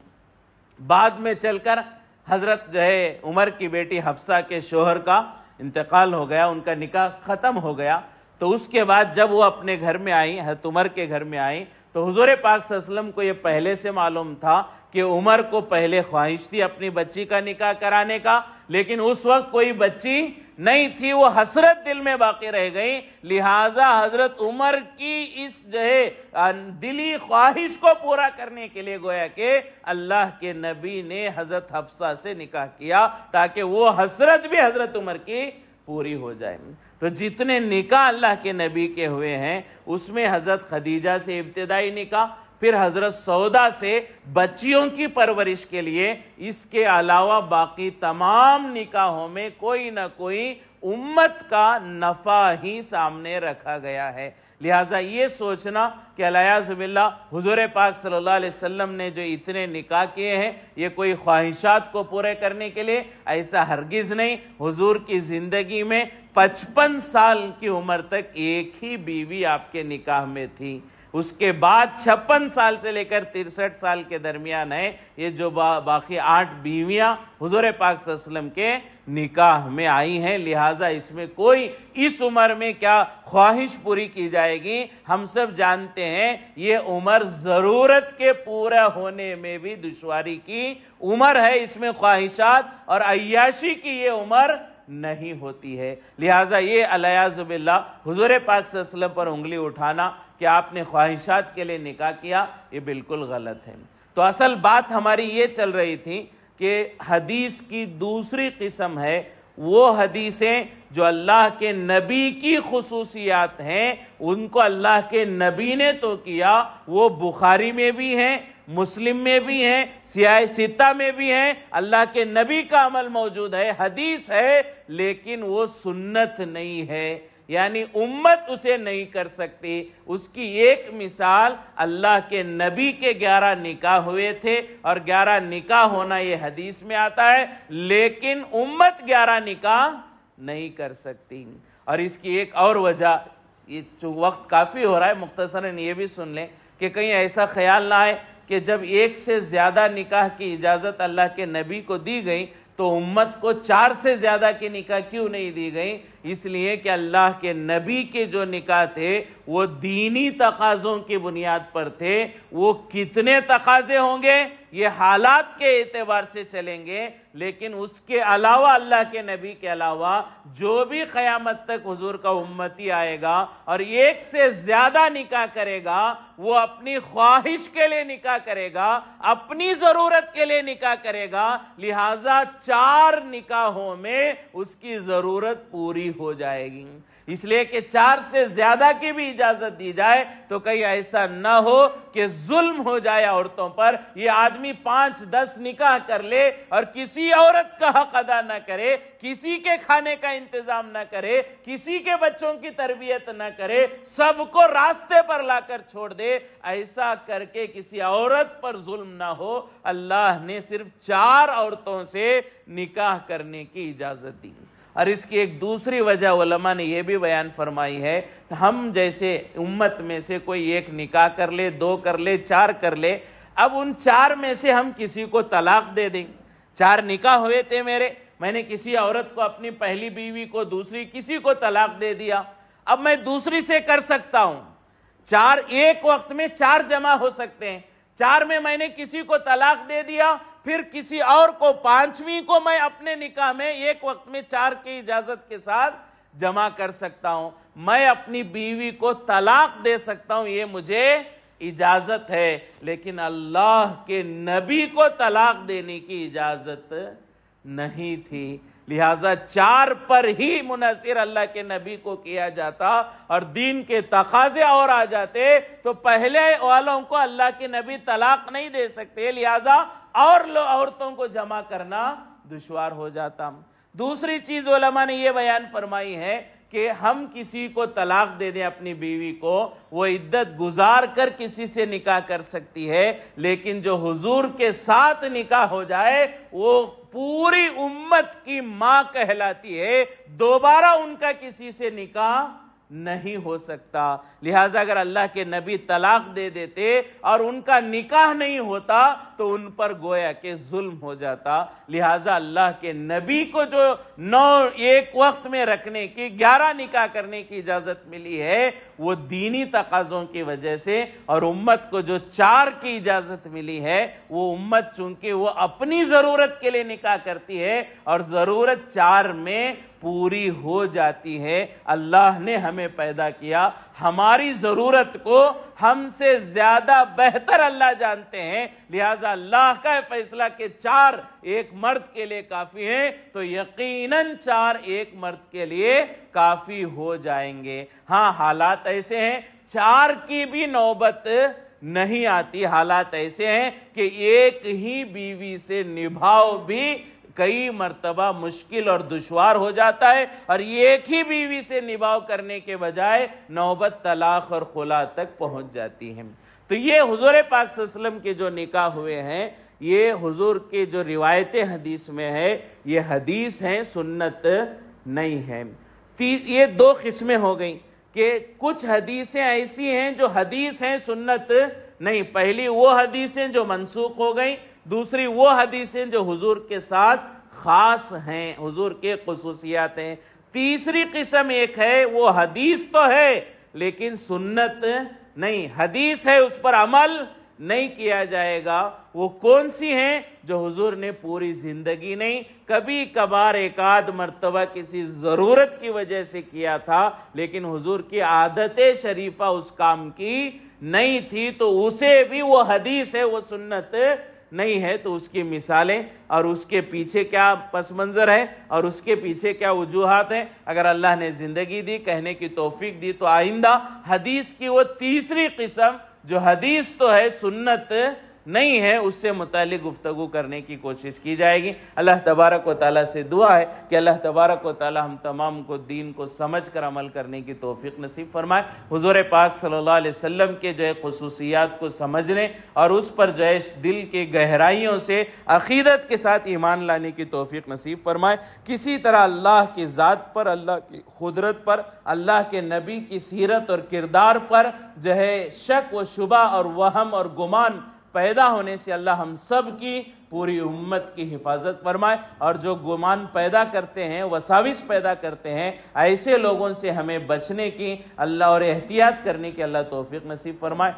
بعد میں چل کر حضرت جو ہے عمر کی بیٹی حفصہ کے شوہر کا انتقال ہو گیا، ان کا نکاح ختم ہو گیا، تو اس کے بعد جب وہ اپنے گھر میں آئیں، حضرت عمر کے گھر میں آئیں، تو حضور پاک صلی اللہ علیہ وسلم کو یہ پہلے سے معلوم تھا کہ عمر کو پہلے خواہش تھی اپنی بچی کا نکاح کرانے کا، لیکن اس وقت کوئی بچی نہیں تھی، وہ حسرت دل میں باقی رہ گئی، لہٰذا حضرت عمر کی اس جو ہے دلی خواہش کو پورا کرنے کے لیے گویا کہ اللہ کے نبی نے حضرت حفصہ سے نکاح کیا تاکہ وہ حسرت بھی حضرت عمر کی پوری ہو جائے۔ تو جتنے نکاح اللہ کے نبی کے ہوئے ہیں اس میں حضرت خدیجہ سے ابتدائی نکاح، پھر حضرت سودا سے بچیوں کی پرورش کے لیے، اس کے علاوہ باقی تمام نکاحوں میں کوئی نہ کوئی امت کا نفع ہی سامنے رکھا گیا ہے۔ لہٰذا یہ سوچنا کہ الیاذ باللہ حضور پاک صلی اللہ علیہ وسلم نے جو اتنے نکاح کیے ہیں یہ کوئی خواہشات کو پورے کرنے کے لیے، ایسا ہرگز نہیں۔ حضور کی زندگی میں 55 سال کی عمر تک ایک ہی بیوی آپ کے نکاح میں تھی، اس کے بعد 56 سال سے لے کر 63 سال کے درمیان ہے یہ جو باقی 8 بیویاں حضور پاک صلی اللہ علیہ وسلم کے نکاح میں آئی ہیں۔ لہٰذا اس میں کوئی اس عمر میں کیا خواہش پوری کی جائے گی، ہم سب جانتے ہیں یہ عمر ضرورت کے پورا ہونے میں بھی دشواری کی عمر ہے، اس میں خواہشات اور عیاشی کی یہ عمر نہیں ہوتی ہے۔ لہٰذا یہ الیاذ باللہ حضور پاک صلی اللہ علیہ وسلم پر انگلی اٹھانا کہ آپ نے خواہشات کے لیے نکاح کیا، یہ بالکل غلط ہے۔ تو اصل بات ہماری یہ چل رہی تھی کہ حدیث کی دوسری قسم ہے وہ حدیثیں جو اللہ کے نبی کی خصوصیات ہیں، ان کو اللہ کے نبی نے تو کیا، وہ بخاری میں بھی ہیں، مسلم میں بھی ہیں، سیاہ ستہ میں بھی ہیں، اللہ کے نبی کا عمل موجود ہے، حدیث ہے، لیکن وہ سنت نہیں ہے، یعنی امت اسے نہیں کر سکتی۔ اس کی ایک مثال اللہ کے نبی کے 11 نکاح ہوئے تھے، اور 11 نکاح ہونا یہ حدیث میں آتا ہے، لیکن امت 11 نکاح نہیں کر سکتی۔ اور اس کی ایک اور وجہ، یہ وقت کافی ہو رہا ہے، مختصراً یہ بھی سن لیں کہ کہیں ایسا خیال نہ آئے کہ جب ایک سے زیادہ نکاح کی اجازت اللہ کے نبی کو دی گئی تو امت کو 4 سے زیادہ کی نکاح کیوں نہیں دی گئی؟ اس لیے کہ اللہ کے نبی کے جو نکاح تھے وہ دینی تقاضوں کی بنیاد پر تھے۔ وہ کتنے تقاضے ہوں گے یہ حالات کے اعتبار سے چلیں گے، لیکن اس کے علاوہ اللہ کے نبی کے علاوہ جو بھی قیامت تک حضور کا امتی آئے گا اور ایک سے زیادہ نکاح کرے گا، وہ اپنی خواہش کے لیے نکاح کرے گا، اپنی ضرورت کے لیے نکاح کرے گا، لہٰذا 4 نکاحوں میں اس کی ضرورت پوری ہو جائے گی۔ اس لیے کہ 4 سے زیادہ کی بھی اجازت دی جائے تو کہیں ایسا نہ ہو کہ ظلم ہو جائے عورتوں پر، یہ آدمی 5-10 نکاح کر لے اور کسی عورت کا حق ادا نہ کرے، کسی کے کھانے کا انتظام نہ کرے، کسی کے بچوں کی تربیت نہ کرے، سب کو راستے پر لا کر چھوڑ دے، ایسا کر کے کسی عورت پر ظلم نہ ہو۔ اللہ نے صرف 4 عورتوں سے نکاح کرنے کی اجازت دی۔ اور اس کی ایک دوسری وجہ علماء نے یہ بھی بیان فرمائی ہے کہ ہم جیسے امت میں سے کوئی ایک نکاح کر لے، 2 کر لے، 4 کر لے، اب ان 4 میں سے ہم کسی کو طلاق دے دیں۔ 4 نکاح ہوئے تھے میرے، میں نے کسی عورت کو، اپنی پہلی بیوی کو، دوسری کسی کو طلاق دے دیا، اب میں دوسری سے کر سکتا ہوں۔ 4 ایک وقت میں 4 جمع ہو سکتے ہیں۔ 4 میں میں نے کسی کو طلاق دے دیا، پھر کسی اور کو 5ویں کو میں اپنے نکاح میں ایک وقت میں 4 کی اجازت کے ساتھ جمع کر سکتا ہوں۔ میں اپنی بیوی کو طلاق دے سکتا ہوں، یہ مجھے اجازت ہے، لیکن اللہ کے نبی کو طلاق دینے کی اجازت نہیں تھی۔ لہٰذا 4 پر ہی منحصر اللہ کے نبی کو کیا جاتا، اور دین کے تقاضے اور آ جاتے تو پہلے والوں کو اللہ کے نبی طلاق نہیں دے سکتے، لہٰذا اور عورتوں کو جمع کرنا دشوار ہو جاتا۔ دوسری چیز علماء نے یہ بیان فرمائی ہے کہ ہم کسی کو طلاق دے دیں اپنی بیوی کو، وہ عدت گزار کر کسی سے نکاح کر سکتی ہے، لیکن جو حضور کے ساتھ نکاح ہو جائے وہ پوری امت کی ماں کہلاتی ہے، دوبارہ ان کا کسی سے نکاح نہیں ہو سکتا۔ لہٰذا اگر اللہ کے نبی طلاق دے دیتے اور ان کا نکاح نہیں ہوتا تو ان پر گویا کہ ظلم ہو جاتا۔ لہٰذا اللہ کے نبی کو جو 9 ایک وقت میں رکھنے کی 11 نکاح کرنے کی اجازت ملی ہے وہ دینی تقاضوں کی وجہ سے، اور امت کو جو 4 کی اجازت ملی ہے وہ امت چونکہ وہ اپنی ضرورت کے لیے نکاح کرتی ہے اور ضرورت 4 میں پوری ہو جاتی ہے۔ اللہ نے ہمیں پیدا کیا، ہماری ضرورت کو ہم سے زیادہ بہتر اللہ جانتے ہیں، لہٰذا اللہ کا فیصلہ کہ 4 ایک مرد کے لیے کافی ہیں تو یقیناً 4 ایک مرد کے لیے کافی ہو جائیں گے۔ ہاں حالات ایسے ہیں 4 کی بھی نوبت نہیں آتی، حالات ایسے ہیں کہ ایک ہی بیوی سے نبھاؤ بھی کئی مرتبہ مشکل اور دشوار ہو جاتا ہے، اور ایک ہی بیوی سے نبھاؤ کرنے کے بجائے نوبت طلاق اور خلا تک پہنچ جاتی ہے۔ تو یہ حضور پاک صلی اللہ علیہ وسلم کے جو نکاح ہوئے ہیں یہ حضور کے جو روایت حدیث میں ہے یہ حدیث ہیں، سنت نہیں ہے۔ یہ 2 قسمیں ہو گئیں کہ کچھ حدیثیں ایسی ہیں جو حدیث ہیں سنت نہیں، پہلی وہ حدیثیں جو منسوخ ہو گئیں، دوسری وہ حدیثیں جو حضور کے ساتھ خاص ہیں، حضور کے خصوصیات ہیں، تیسری قسم ایک ہے وہ حدیث تو ہے لیکن سنت نہیں، حدیث ہے اس پر عمل نہیں کیا جائے گا۔ وہ کون سی ہیں؟ جو حضور نے پوری زندگی نہیں، کبھی کبھار ایک آدھ مرتبہ کسی ضرورت کی وجہ سے کیا تھا، لیکن حضور کی عادت شریفہ اس کام کی نہیں تھی، تو اسے بھی وہ حدیث ہے، وہ سنت نہیں ہے۔ تو اس کی مثالیں اور اس کے پیچھے کیا پس منظر ہے اور اس کے پیچھے کیا وجوہات ہیں، اگر اللہ نے زندگی دی، کہنے کی توفیق دی، تو آئندہ حدیث کی وہ تیسری قسم جو حدیث تو ہے سنت نہیں ہے اس سے متعلق گفتگو کرنے کی کوشش کی جائے گی۔ اللہ تبارک و تعالیٰ سے دعا ہے کہ اللہ تبارک و تعالیٰ ہم تمام کو دین کو سمجھ کر عمل کرنے کی توفیق نصیب فرمائے، حضور پاک صلی اللہ علیہ وسلم کے جو ہے خصوصیات کو سمجھنے اور اس پر جو ہے دل کے گہرائیوں سے عقیدت کے ساتھ ایمان لانے کی توفیق نصیب فرمائے۔ کسی طرح اللہ کی ذات پر، اللہ کی قدرت پر، اللہ کے نبی کی سیرت اور کردار پر جو ہے شک و شبہ اور وہم اور گمان پیدا ہونے سے اللہ ہم سب کی پوری امت کی حفاظت فرمائے، اور جو گمان پیدا کرتے ہیں، وساوس پیدا کرتے ہیں، ایسے لوگوں سے ہمیں بچنے کی اللہ اور احتیاط کرنے کی اللہ توفیق نصیب فرمائے۔